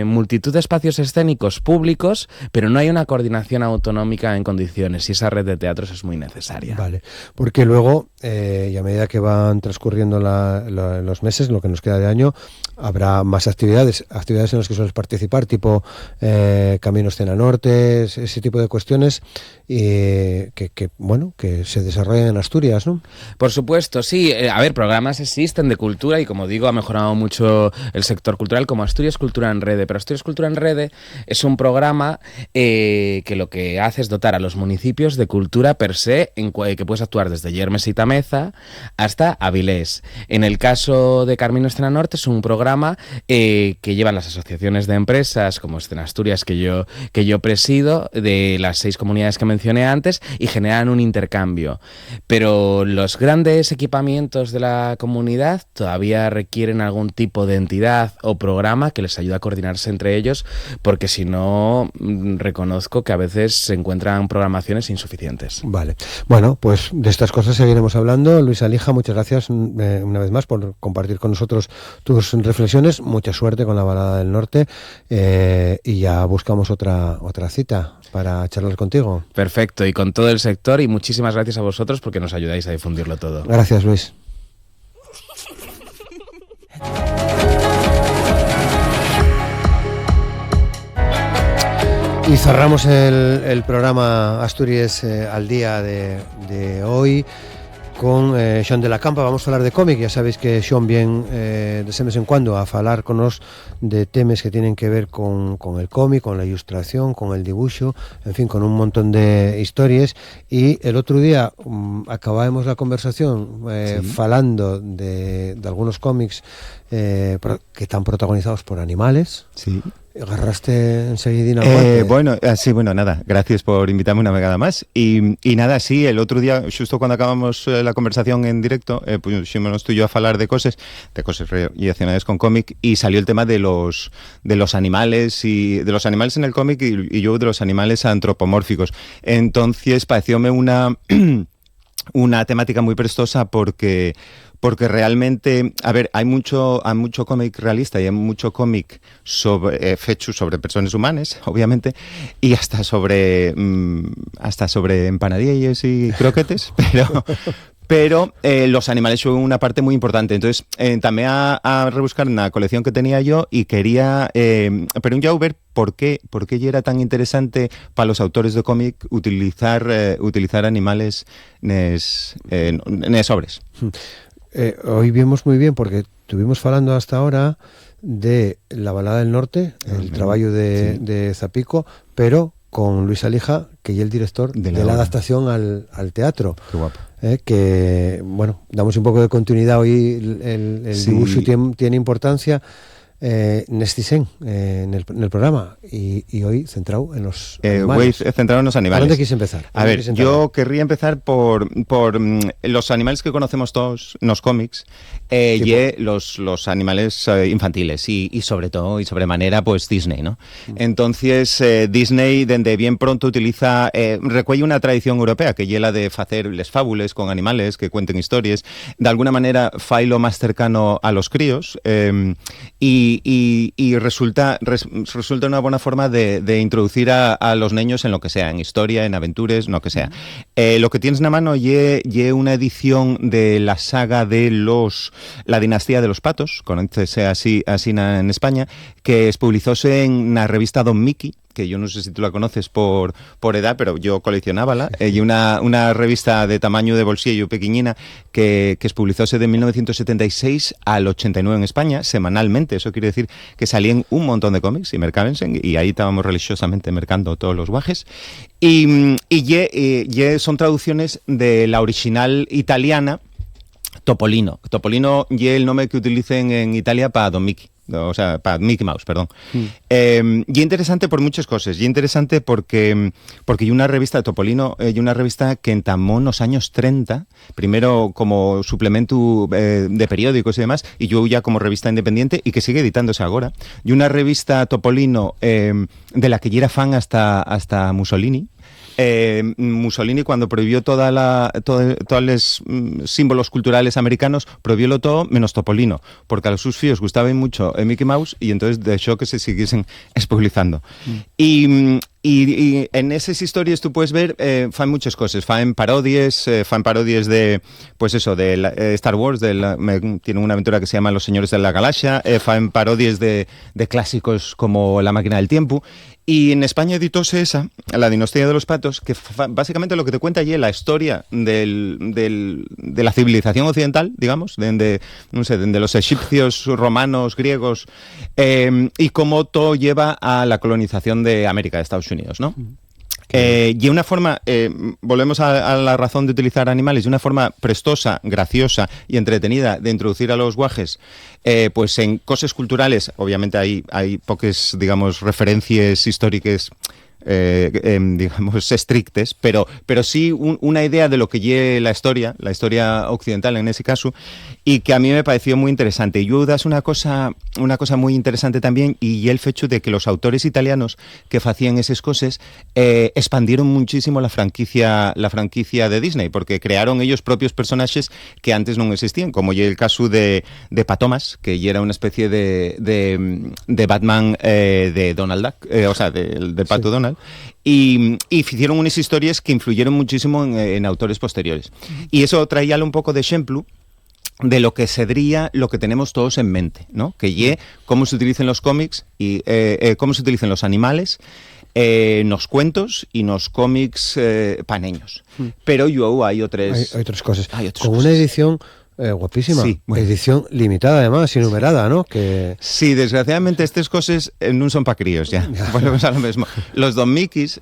multitud de espacios escénicos públicos, pero no hay una coordinación autonómica en condiciones, y esa red de teatros es muy necesaria. Vale, porque luego, y a medida que van transcurriendo los meses, lo que nos queda de año, habrá más actividades en las que sueles participar, tipo Caminos Cena Norte, ese tipo de cuestiones, que se desarrollan en Asturias, ¿no? Por supuesto, sí. A ver, programas existen de cultura y, como digo, ha mejorado mucho el sector cultural, como Asturias Cultura en Rede. Pero Asturias Cultura en Rede es un programa que lo que hace es dotar a los municipios de cultura per se, que puedes actuar desde Yermes y Tameza hasta Avilés. En el caso de Caminos Cena Norte es un programa que llevan las asociaciones de empresas, como Escena Asturias, que yo presido, de las 6 comunidades que mencioné antes, y generan un intercambio. Pero los grandes equipamientos de la comunidad todavía requieren algún tipo de entidad o programa que les ayude a coordinarse entre ellos, porque si no, reconozco que a veces se encuentran programaciones insuficientes. Vale. Bueno, pues de estas cosas seguiremos hablando. Luis Alija, muchas gracias una vez más por compartir con nosotros tus reflexiones. Mucha suerte con la Balada del Norte, y ya buscamos otra cita para charlar contigo. Perfecto, y con todo el sector, y muchísimas gracias a vosotros porque nos ayudáis a difundirlo todo. Gracias, Luis. Y cerramos el programa Asturias al día de hoy con Sean de la Campa. Vamos a hablar de cómic. Ya sabéis que Sean viene de vez en cuando a falar con nos de temas que tienen que ver con el cómic, con la ilustración, con el dibujo, en fin, con un montón de historias. Y el otro día acabábamos la conversación falando de algunos cómics que están protagonizados por animales. Sí. Agarraste enseguida nada, gracias por invitarme una vegada más. Y nada, sí, el otro día, justo cuando acabamos la conversación en directo, puxémonos tú y yo a falar de cosas relacionadas con cómic, y salió el tema de los animales, y de los animales en el cómic, y yo de los animales antropomórficos. Entonces parecióme una temática muy prestosa, porque realmente, a ver, hay mucho cómic realista y hay mucho cómic hecho sobre personas humanas, obviamente, y hasta sobre empanadillas y croquetes, pero los animales son una parte muy importante. Entonces, también a rebuscar una colección que tenía yo, y quería pero ver por qué ya era tan interesante para los autores de cómic utilizar animales en obras. Hoy vimos muy bien, porque estuvimos hablando hasta ahora de La Balada del Norte, el trabajo de Zapico, pero con Luis Alija, que es el director de la adaptación al teatro. Qué guapo. Que, bueno, damos un poco de continuidad hoy. El dibujo tiene importancia en el programa, y hoy centrado en los animales. Centrado en los animales. ¿A dónde quieres empezar? A ver, yo querría empezar por los animales que conocemos todos en los cómics, los animales infantiles, y sobre todo y sobremanera pues Disney, ¿no? Entonces Disney desde bien pronto utiliza recuella una tradición europea que es la de hacer les fábulas con animales que cuenten historias, de alguna manera failo más cercano a los críos, y resulta una buena forma de introducir a los niños en lo que sea, en historia, en aventuras, en lo que sea. Lo que tienes en la mano ye una edición de la saga de la dinastía de los patos, conócese así en España, que publicóse en la revista Don Mickey, que yo no sé si tú la conoces por edad, pero yo coleccionábala, y una revista de tamaño de bolsillo pequeñina que publicóse de 1976 al 89 en España, semanalmente. Eso quiere decir que salían un montón de cómics y mercabense, y ahí estábamos religiosamente mercando todos los guajes. Y son traducciones de la original italiana, Topolino. Topolino y el nombre que utilicen en Italia para Don Mickey. O sea, para Mickey Mouse, perdón. Y interesante por muchas cosas. Y interesante porque hay una revista de Topolino, y una revista que entamó en los años 30, primero como suplemento de periódicos y demás, y yo ya como revista independiente, y que sigue editándose ahora. Y una revista Topolino de la que yo era fan hasta Mussolini. Mussolini, cuando prohibió todos los símbolos culturales americanos, prohibió todo menos Topolino, porque a los sus fíos gustaba mucho Mickey Mouse y entonces dejó que se siguiesen expolizando. Y en esas historias tú puedes ver, fan muchas cosas, fan parodias de, pues eso, de Star Wars, tiene una aventura que se llama Los Señores de la Galaxia, fan parodias de clásicos como La Máquina del Tiempo. Y en España editóse esa, La Dinastía de los Patos, que básicamente lo que te cuenta allí es la historia de la civilización occidental, digamos, de los egipcios, romanos, griegos, y cómo todo lleva a la colonización de América, de Estados Unidos, ¿no? Y una forma, volvemos a la razón de utilizar animales, de una forma prestosa, graciosa y entretenida de introducir a los guajes, pues en cosas culturales. Obviamente hay pocas, digamos, referencias históricas, digamos, estrictes, pero sí una idea de lo que lleva la historia occidental en ese caso, y que a mí me pareció muy interesante. Y es una cosa muy interesante también, y el hecho de que los autores italianos que hacían esas cosas expandieron muchísimo la franquicia de Disney, porque crearon ellos propios personajes que antes no existían, como el caso de Pat Thomas, que ya era una especie de Batman de Donald Duck, o sea, del Pato Donald. Y hicieron unas historias que influyeron muchísimo en autores posteriores. Y eso traía un poco de ejemplo de lo que sería lo que tenemos todos en mente, ¿no? Que cómo se utilizan los cómics y cómo se utilizan los animales nos cuentos y nos cómics paneños. Pero hay otras cosas. Con una edición guapísima, sí, bueno. Edición limitada además y numerada, ¿no? Sí, desgraciadamente estas cosas no son para críos ya. Volvemos a lo mismo. Los Don Mickeys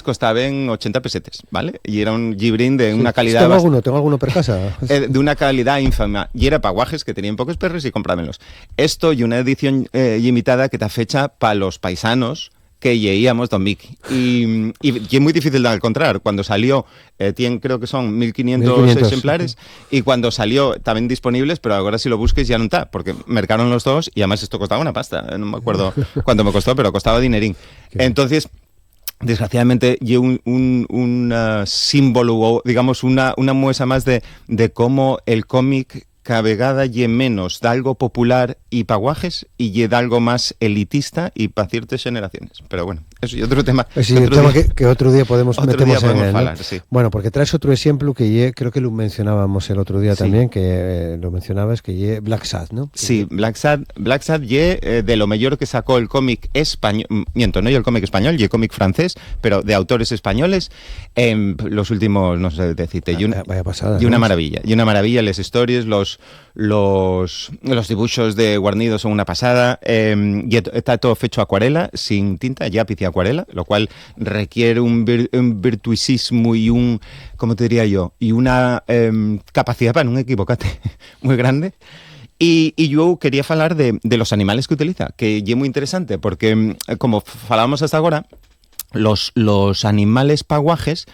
costaban 80 pesetes, ¿vale? Y era un gibrín de una calidad... Tengo alguno per casa. De una calidad ínfima. Y era para guajes que tenían pocos perros y comprámenlos. Esto y una edición limitada que te fecha para los paisanos que leíamos Don Mickey. Y es muy difícil de encontrar. Cuando salió, creo que son 1.500 ejemplares, y cuando salió también disponibles, pero ahora si lo busques ya no está, porque mercaron los dos y además esto costaba una pasta. No me acuerdo cuánto me costó, pero costaba dinerín. Entonces, desgraciadamente, y un símbolo, digamos, una muestra más de cómo el cómic cada vegada y menos de algo popular y paguajes y de algo más elitista y para ciertas generaciones. Pero bueno, eso y otro tema. Sí, otro tema que otro día podemos metemos en él, ¿no? Hablar, sí. Bueno, porque traes otro ejemplo que creo que lo mencionábamos el otro día también, que lo mencionabas, que Black Sad, ¿no? Sí, Black Sad de lo mejor que sacó el cómic español, no el cómic español, y el cómic francés, pero de autores españoles en los últimos, no sé decirte, vaya pasada, y una maravilla, las historias, los dibujos de Guarnido son una pasada, y está todo hecho acuarela, sin tinta, lápiz y acuarela, lo cual requiere un virtuosismo y ¿cómo te diría yo? Y una capacidad para no equivocarte muy grande. Y yo quería hablar de los animales que utiliza, que es muy interesante, porque como falábamos hasta ahora, los animales paguajes,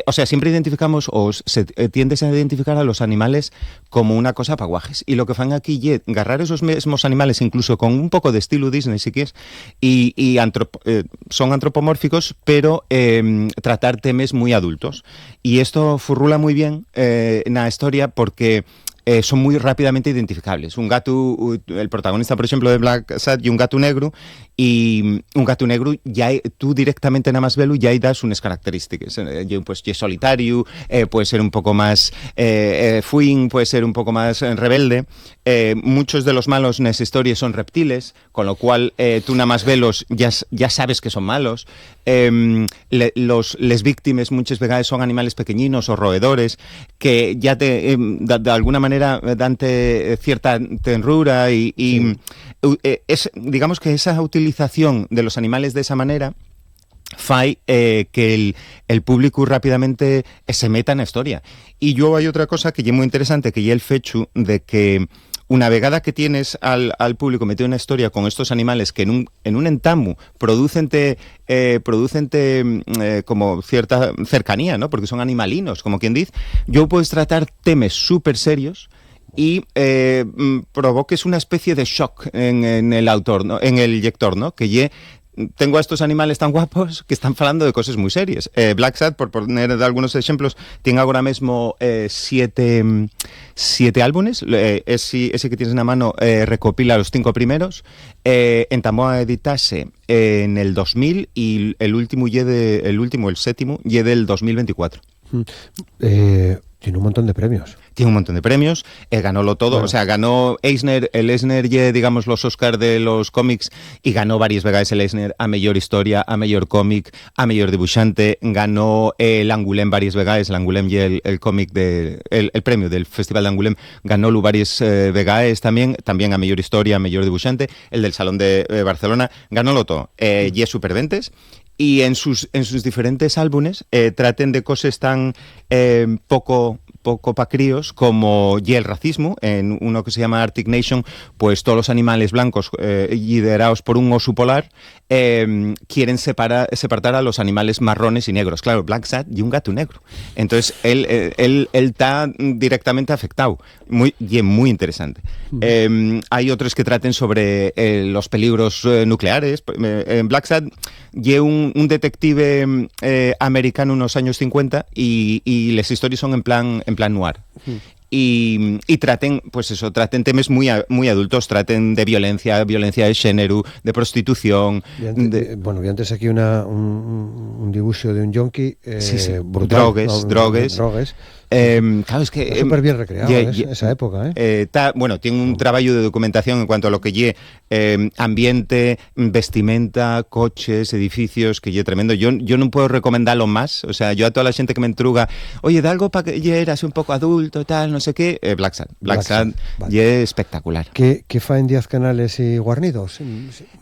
o sea, siempre identificamos o se tiende a identificar a los animales como una cosa paguajes. Y lo que fan aquí es agarrar esos mismos animales, incluso con un poco de estilo Disney, si quieres, y son antropomórficos, pero tratar temas muy adultos. Y esto furrula muy bien en la historia porque son muy rápidamente identificables. Un gato, el protagonista, por ejemplo, de Black Sad, y un gato negro, ya tú directamente nada más verlo ya das unas características. Pues es solitario, puede ser un poco más fuín, puede ser un poco más rebelde. Muchos de los malos en esa historia son reptiles, con lo cual tú nada más velos ya sabes que son malos. Les víctimas muchas veces son animales pequeñinos o roedores que ya de alguna manera dante cierta tenrura digamos que esa utilización de los animales de esa manera fai que el público rápidamente se meta na historia. E yo hai outra cosa que é moi interesante, que é el fecho de que una vegada que tienes al público metido en una historia con estos animales que en un entamu producente como cierta cercanía, ¿no? Porque son animalinos, como quien dice, yo puedes tratar temas súper serios y provoques una especie de shock en el autor, ¿no? En el lector, ¿no? Que tengo a estos animales tan guapos que están falando de cosas muy serias. Black Sad, por poner algunos ejemplos, tiene ahora mismo 7 álbumes. Ese que tienes en la mano recopila los 5 primeros. Entamó a editarse en el 2000 y el séptimo, y del 2024. Tiene un montón de premios. Tiene un montón de premios, ganólo todo, bueno. O sea, ganó Eisner, el Eisner, digamos, los Oscars de los cómics, y ganó varias veces el Eisner a mejor historia, a mejor cómic, a mejor dibujante, ganó el Angoulême varias veces, el Angoulême y el cómic el premio del Festival de Angoulême, ganólo varias veces también a mejor historia, a mejor dibujante, el del Salón de Barcelona, ganólo todo, y es superventes. Y en sus diferentes álbumes traten de cosas tan poco pa' críos como el racismo. En uno que se llama Arctic Nation, pues todos los animales blancos liderados por un oso polar quieren separar a los animales marrones y negros. Claro, Black Sad y un gato negro. Entonces él está directamente afectado. Y es muy interesante. Hay otros que traten sobre los peligros nucleares. En Black Sad y un detective americano en los años 50 y las historias son en plan noir. Y traten temas muy adultos, traten de violencia de género, de prostitución. Bueno, vi antes aquí un dibujo de un yonki brutal. Drogues. Claro, es que súper bien recreado esa época. Tiene un trabajo de documentación en cuanto a lo que ambiente, vestimenta, coches, edificios, que tremendo. Yo no puedo recomendarlo más. O sea, yo a toda la gente que me entruga, oye, de algo para que eras un poco adulto, tal, no sé qué, Black Sad. Black Sad vale. Espectacular. ¿Qué faen 10 canales y guarnidos?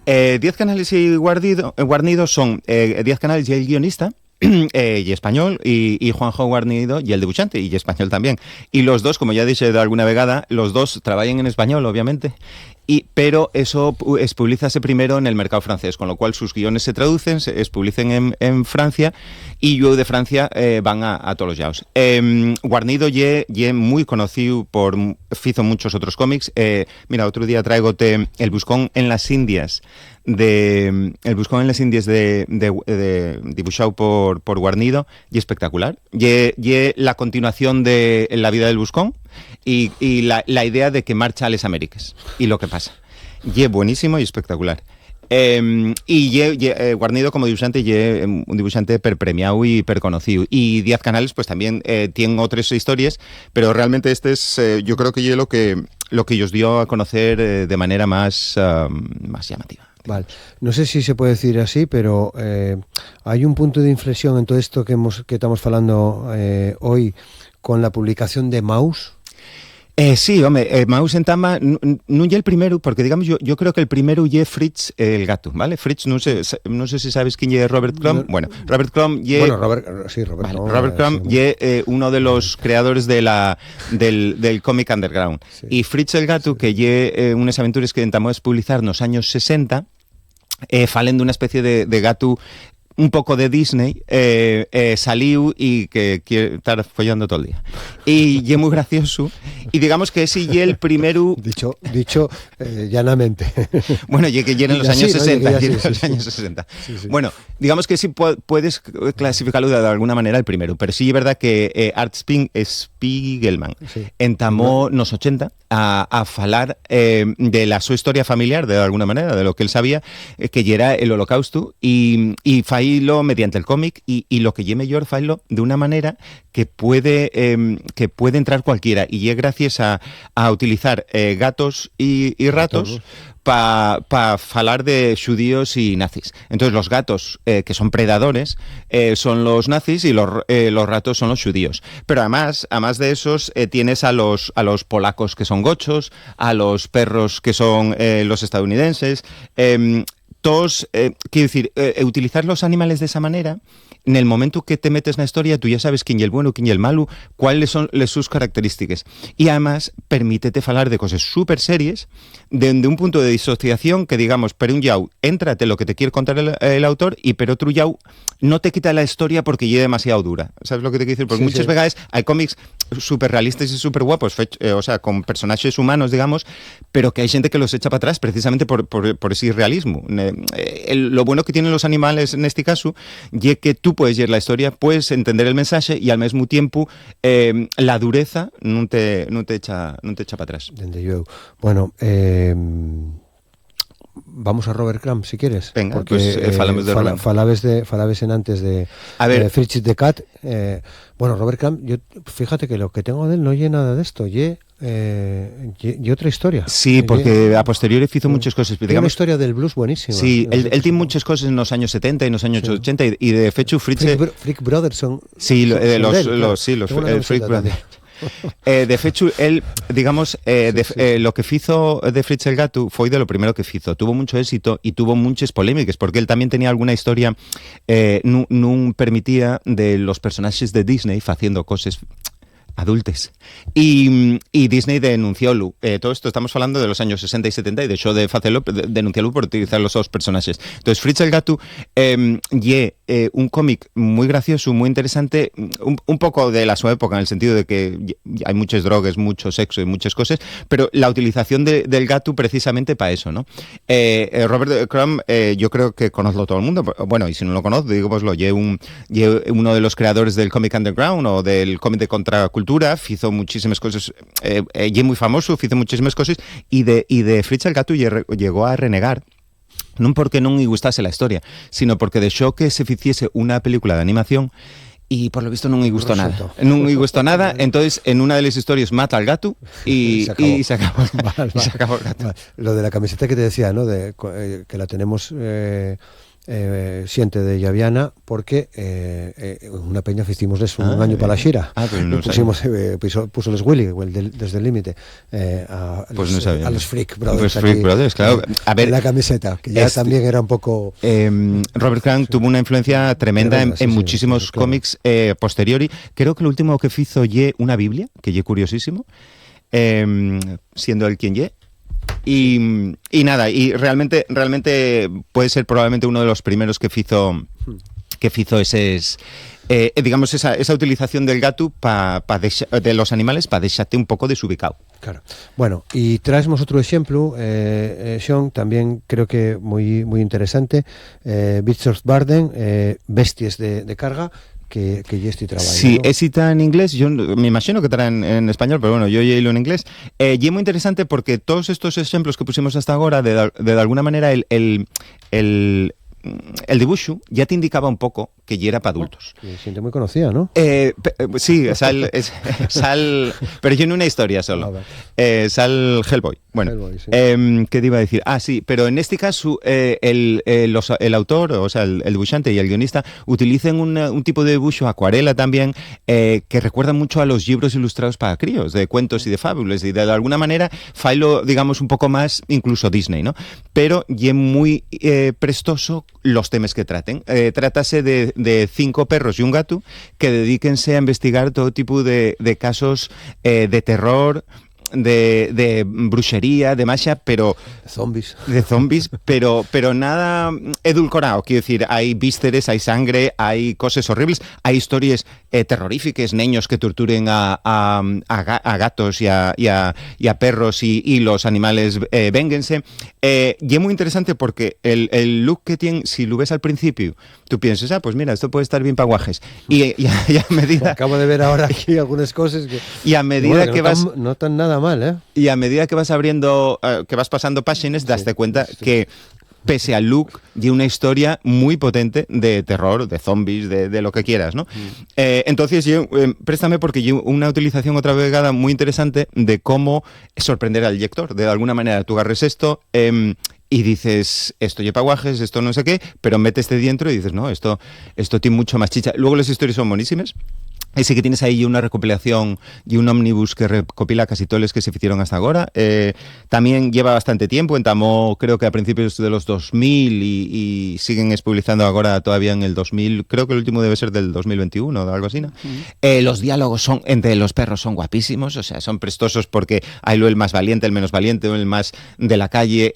10 canales y guarnidos son 10 canales y el guionista, y español, y Juanjo Guarnido y el dibujante, y español también. Y los dos, como ya dije de alguna vegada, los dos trabajan en español, obviamente. Pero eso es publicase primero en el mercado francés, con lo cual sus guiones se traducen, se publicen en Francia, y luego de Francia van a todos los lados. Guarnido ye muy conocido hizo muchos otros cómics. Mira, otro día traigote El Buscón en las Indias, dibujado por Guarnido, y espectacular. Y la continuación de La vida del Buscón, y la idea de que marcha a las Américas y lo que pasa. Y buenísimo y espectacular. Guarnido como dibujante, un dibujante premiado y conocido. Y 10 canales pues también tienen otras historias, pero realmente este es yo creo que lo que os dio a conocer de manera más llamativa. Vale. No sé si se puede decir así, pero hay un punto de inflexión en todo esto que estamos hablando hoy con la publicación de Maus. Sí, hombre, Maus en Tama no es el primero, porque digamos yo creo que el primero es Fritz el gato, ¿vale? Fritz, no sé si sabes quién es Robert Crumb. Bueno, Robert Crumb Robert Crumb es uno de los creadores del cómic underground. Sí. Y Fritz el gato, que es unas aventuras que intentamos publicar en los años 60, falen de una especie de gato un poco de Disney, salió y que quiere estar follando todo el día. Y es muy gracioso. Y digamos que ese y el primero... Dicho llanamente. Bueno, y que en los años 60. Sí. Bueno, digamos que sí puedes clasificarlo de alguna manera el primero, pero sí es verdad que Art Spiegelman entamó los 80 a falar de la su historia familiar, de alguna manera, de lo que él sabía, que era el Holocausto, y failo mediante el cómic, y lo que ye mejor failo de una manera que puede entrar cualquiera, y es gracias a utilizar gatos y ratos para falar de judíos y nazis. Entonces los gatos, que son predadores, son los nazis, y los ratos son los judíos. Pero además de esos, tienes a los polacos, que son gochos, a los perros, que son los estadounidenses. todos, quiero decir, utilizar los animales de esa manera, en el momento que te metes en la historia, tú ya sabes quién es el bueno, quién es el malo, cuáles son sus características. Y además, permítete hablar de cosas súper serias, de un punto de disociación que, digamos, per un llau, éntrate lo que te quiere contar el autor, y per otro llau, no te quita la historia porque llegue demasiado dura. ¿Sabes lo que te quiero decir? Porque muchas veces hay cómics súper realistas y súper guapos, o sea, con personajes humanos, digamos, pero que hay gente que los echa para atrás precisamente por ese irrealismo. Lo bueno que tienen los animales en este caso es que tú puedes leer la historia, puedes entender el mensaje y al mismo tiempo la dureza no te echa para atrás. Bueno, vamos a Robert Crumb, si quieres. Venga, porque pues falabes en antes de Fritz the Cat. Bueno, Robert Crumb, fíjate que lo que tengo de él no oye nada de esto, y otra historia. Sí, porque a posteriori hizo muchas cosas. Tiene una historia del blues buenísima. Sí, él tiene muchas cosas en los años 70 y en los años 80 y de hecho Freak Brothers son... Sí, los Freak Brothers. De hecho, él, digamos, lo que hizo de Fritz el Gato fue de lo primero que hizo. Tuvo mucho éxito y tuvo muchas polémicas, porque él también tenía alguna historia no permitía de los personajes de Disney haciendo cosas adultes. Y Disney denunciólo. Todo esto estamos hablando de los años 60 y 70 y de hecho de facelo denunciólo por utilizar los dos personajes. Entonces Fritz el Gato un cómic muy gracioso, muy interesante, un poco de la su época en el sentido de que hay muchas drogas, mucho sexo y muchas cosas, pero la utilización del gato precisamente para eso, ¿no? Robert Crumb, yo creo que conozco todo el mundo. Bueno, y si no lo conozco, digo, pues uno de los creadores del cómic underground o del cómic de contracultura, hizo muchísimas cosas, y muy famoso, hizo muchísimas cosas, y de Fritz el Gato llegó a renegar, no porque no le gustase la historia, sino porque dejó que se hiciese una película de animación y por lo visto no me gustó nada. No me gustó nada, entonces en una de las historias mata al gato y se acabó el gato. Lo de la camiseta que te decía, ¿no? Que la tenemos... siente de Llaviana porque una peña hicimos un año para la xira puso los Willy desde el límite a los Freak Brothers, pues Freak Brothers, claro, a ver, la camiseta que ya también era un poco Robert Crumb tuvo una influencia tremenda en muchísimos cómics posteriori. Creo que lo último que hizo una Biblia, que ye curiosísimo, siendo él quien ye. Y nada, y realmente puede ser probablemente uno de los primeros que hizo digamos esa utilización del gato de los animales para dejarte un poco desubicado. Claro. Bueno, y traemos otro ejemplo, Sean, también creo que muy interesante, Beasts of Burden, Bestias de carga, que ya estoy trabajando. Sí, ¿no? Está en inglés, yo me imagino que estará en español, pero bueno, yo ya lo en inglés. Y es muy interesante porque todos estos ejemplos que pusimos hasta ahora, de alguna manera el dibujo ya te indicaba un poco que ya era para adultos. Siente muy conocida, ¿no? Sí, pero yo en una historia solo. Sal Hellboy. Bueno, Hellboy, sí. ¿Qué te iba a decir? Sí, pero en este caso el autor, o sea, el dibujante y el guionista utilizan un tipo de dibujo, acuarela también, que recuerda mucho a los libros ilustrados para críos, de cuentos y de fábulas, y de alguna manera failo, digamos, un poco más, incluso Disney, ¿no? Pero y es muy prestoso los temas que traten. Trátase de 5 perros y un gato que dedíquense a investigar todo tipo de casos de terror, de brujería, de magia, pero de zombies, pero nada edulcorado. Quiero decir, hay vísceres, hay sangre, hay cosas horribles, hay historias terroríficas, niños que torturen a gatos y a perros y los animales vénganse. Y es muy interesante porque el look que tiene, si lo ves al principio, tú piensas, pues mira, esto puede estar bien para guajes. Y a medida... Acabo de ver ahora aquí algunas cosas que... Y a medida que vas... No tan nada mal, ¿eh? Y a medida que vas abriendo, que vas pasando páginas, daste cuenta que pese al look, y una historia muy potente de terror, de zombies, de lo que quieras, ¿no? Entonces, préstame porque yo una utilización otra vegada muy interesante de cómo sorprender al lector. De alguna manera, tú agarres esto y dices, esto lleva guajes, esto no sé qué, pero metes dentro y dices, no, esto tiene mucho más chicha. Luego las historias son buenísimas. sí que tienes aí unha recopilación e un ómnibus que recopila casi todos los que se hicieron hasta ahora. También lleva bastante tiempo, entamó creo que a principios de los 2000 y siguen publicando ahora todavía en el 2000, creo que el último debe ser del 2021 o algo así, ¿no? Los diálogos son entre los perros son guapísimos, o sea, son prestosos porque hay el más valiente, el menos valiente, el más de la calle.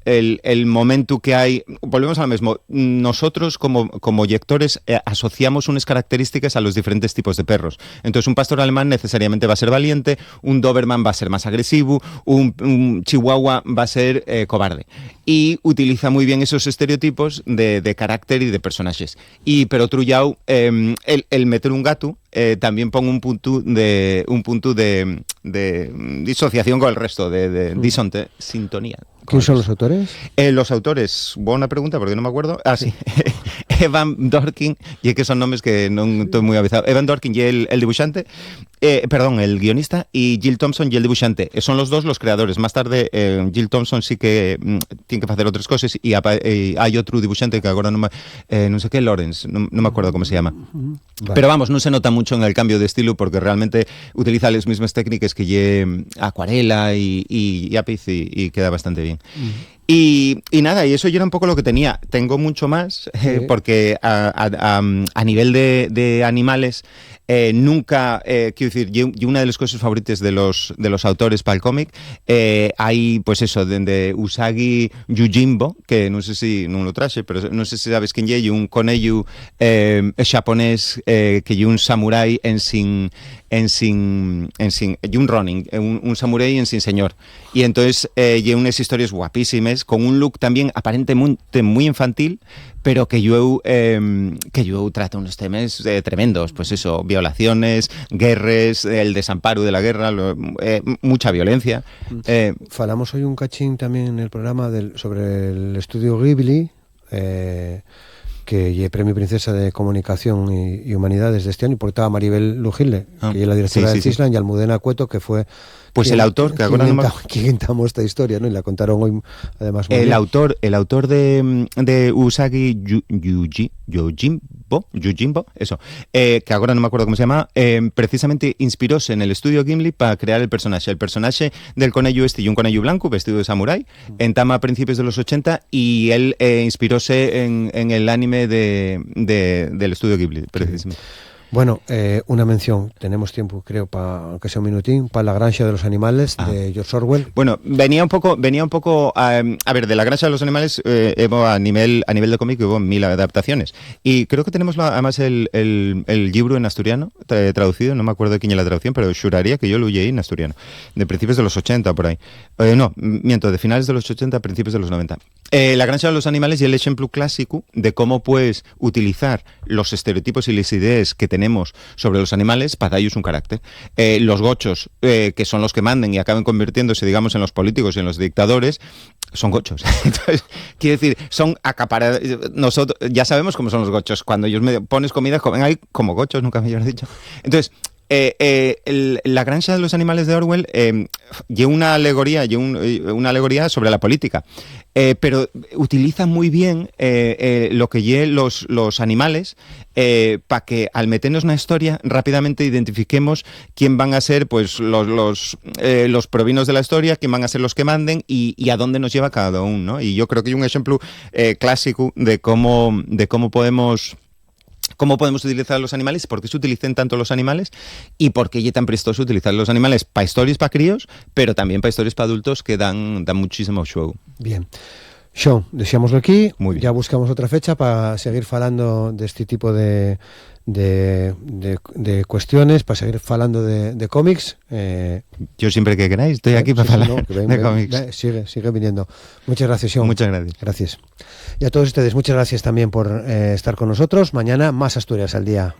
El momento que hay, volvemos a lo mismo, nosotros como lectores asociamos unas características a los diferentes tipos de perros. Entonces un pastor alemán necesariamente va a ser valiente, un Doberman va a ser más agresivo, un Chihuahua va a ser cobarde. Y utiliza muy bien esos estereotipos de carácter y de personajes. Pero Trullau, el meter un gato, también pone un punto de disociación con el resto, de sintonía. ¿Quién son los autores? Los autores, buena pregunta porque no me acuerdo. Sí. Evan Dorkin, y que son nombres que no estoy muy avisado. Evan Dorkin y el dibujante, el guionista, y Jill Thompson y el dibujante. Son los dos los creadores. Más tarde, Jill Thompson sí que tiene que hacer otras cosas y hay otro dibujante que ahora no sé qué, Lawrence, no me acuerdo cómo se llama. Vale. Pero vamos, no se nota mucho en el cambio de estilo porque realmente utiliza las mismas técnicas que acuarela y lápiz y queda bastante bien. Y nada, y eso ya era un poco lo que tenía. Tengo mucho más, porque a nivel de animales, nunca, quiero decir, y una de las cosas favoritas de los autores para el cómic, hay, pues eso, de Usagi Yojimbo, que no sé si, no lo traje, pero no sé si sabes quién es, y un conejo japonés, que y un samurái y un Ronin, un samurái en sin señor. Y entonces, y unas historias guapísimas, con un look también aparentemente muy infantil, pero que yo trata unos temas tremendos, pues eso, violaciones, guerras, el desamparo de la guerra, mucha violencia. Falamos hoy un cachín también en el programa sobre el estudio Ghibli, que es Premio Princesa de Comunicación y Humanidades de este año, porque estaba Maribel Lujilde, que es la directora de Cislan, y Almudena Cueto, que fue... Pues el autor, que ahora ¿quién contamos esta historia, ¿no? Y la contaron hoy, además. El autor de Usagi Yojimbo, eso, que ahora no me acuerdo cómo se llama, precisamente inspiróse en el estudio Ghibli para crear el personaje del conejo y un conejo blanco vestido de samurái, en Tama a principios de los 80, y él inspiróse en el anime del estudio Ghibli, precisamente. Bueno, una mención, tenemos tiempo, creo, aunque sea un minutín, para La Granja de los Animales, de George Orwell. Bueno, venía un poco a ver, de La Granja de los Animales, a nivel de cómic hubo 1000 adaptaciones. Y creo que tenemos además el libro en asturiano, traducido, no me acuerdo de quién es la traducción, pero juraría que yo lo leí en asturiano, de principios de los 80, por ahí. De finales de los 80, principios de los 90. La Granja de los Animales y el ejemplo clásico de cómo puedes utilizar los estereotipos y las ideas que tenemos sobre los animales para darles un carácter. Los gochos, que son los que manden y acaben convirtiéndose, digamos, en los políticos y en los dictadores, son gochos. Entonces, quiero decir, son acaparados. Nosotros ya sabemos cómo son los gochos. Cuando ellos me pones comida, comen ahí como gochos, nunca me lo dicho. Entonces, La Granja de los Animales de Orwell lleva una alegoría sobre la política, pero utiliza muy bien lo que llevan los animales para que al meternos en una historia rápidamente identifiquemos quién van a ser, pues los provinos de la historia, quién van a ser los que manden y a dónde nos lleva cada uno, ¿no? Y yo creo que hay un ejemplo clásico de cómo podemos utilizar los animales, por qué se utilizan tanto los animales y por qué es tan prestoso utilizar los animales para historias para críos, pero también para historias para adultos que dan muchísimo show. Bien. Sean, deseámoslo aquí. Muy bien. Ya buscamos otra fecha para seguir falando de este tipo de cuestiones, para seguir falando de cómics. Yo siempre que queráis, estoy aquí para hablar de cómics. Sigue viniendo. Muchas gracias, Sean. Muchas gracias. Gracias. Y a todos ustedes, muchas gracias también por estar con nosotros. Mañana más Asturias al día.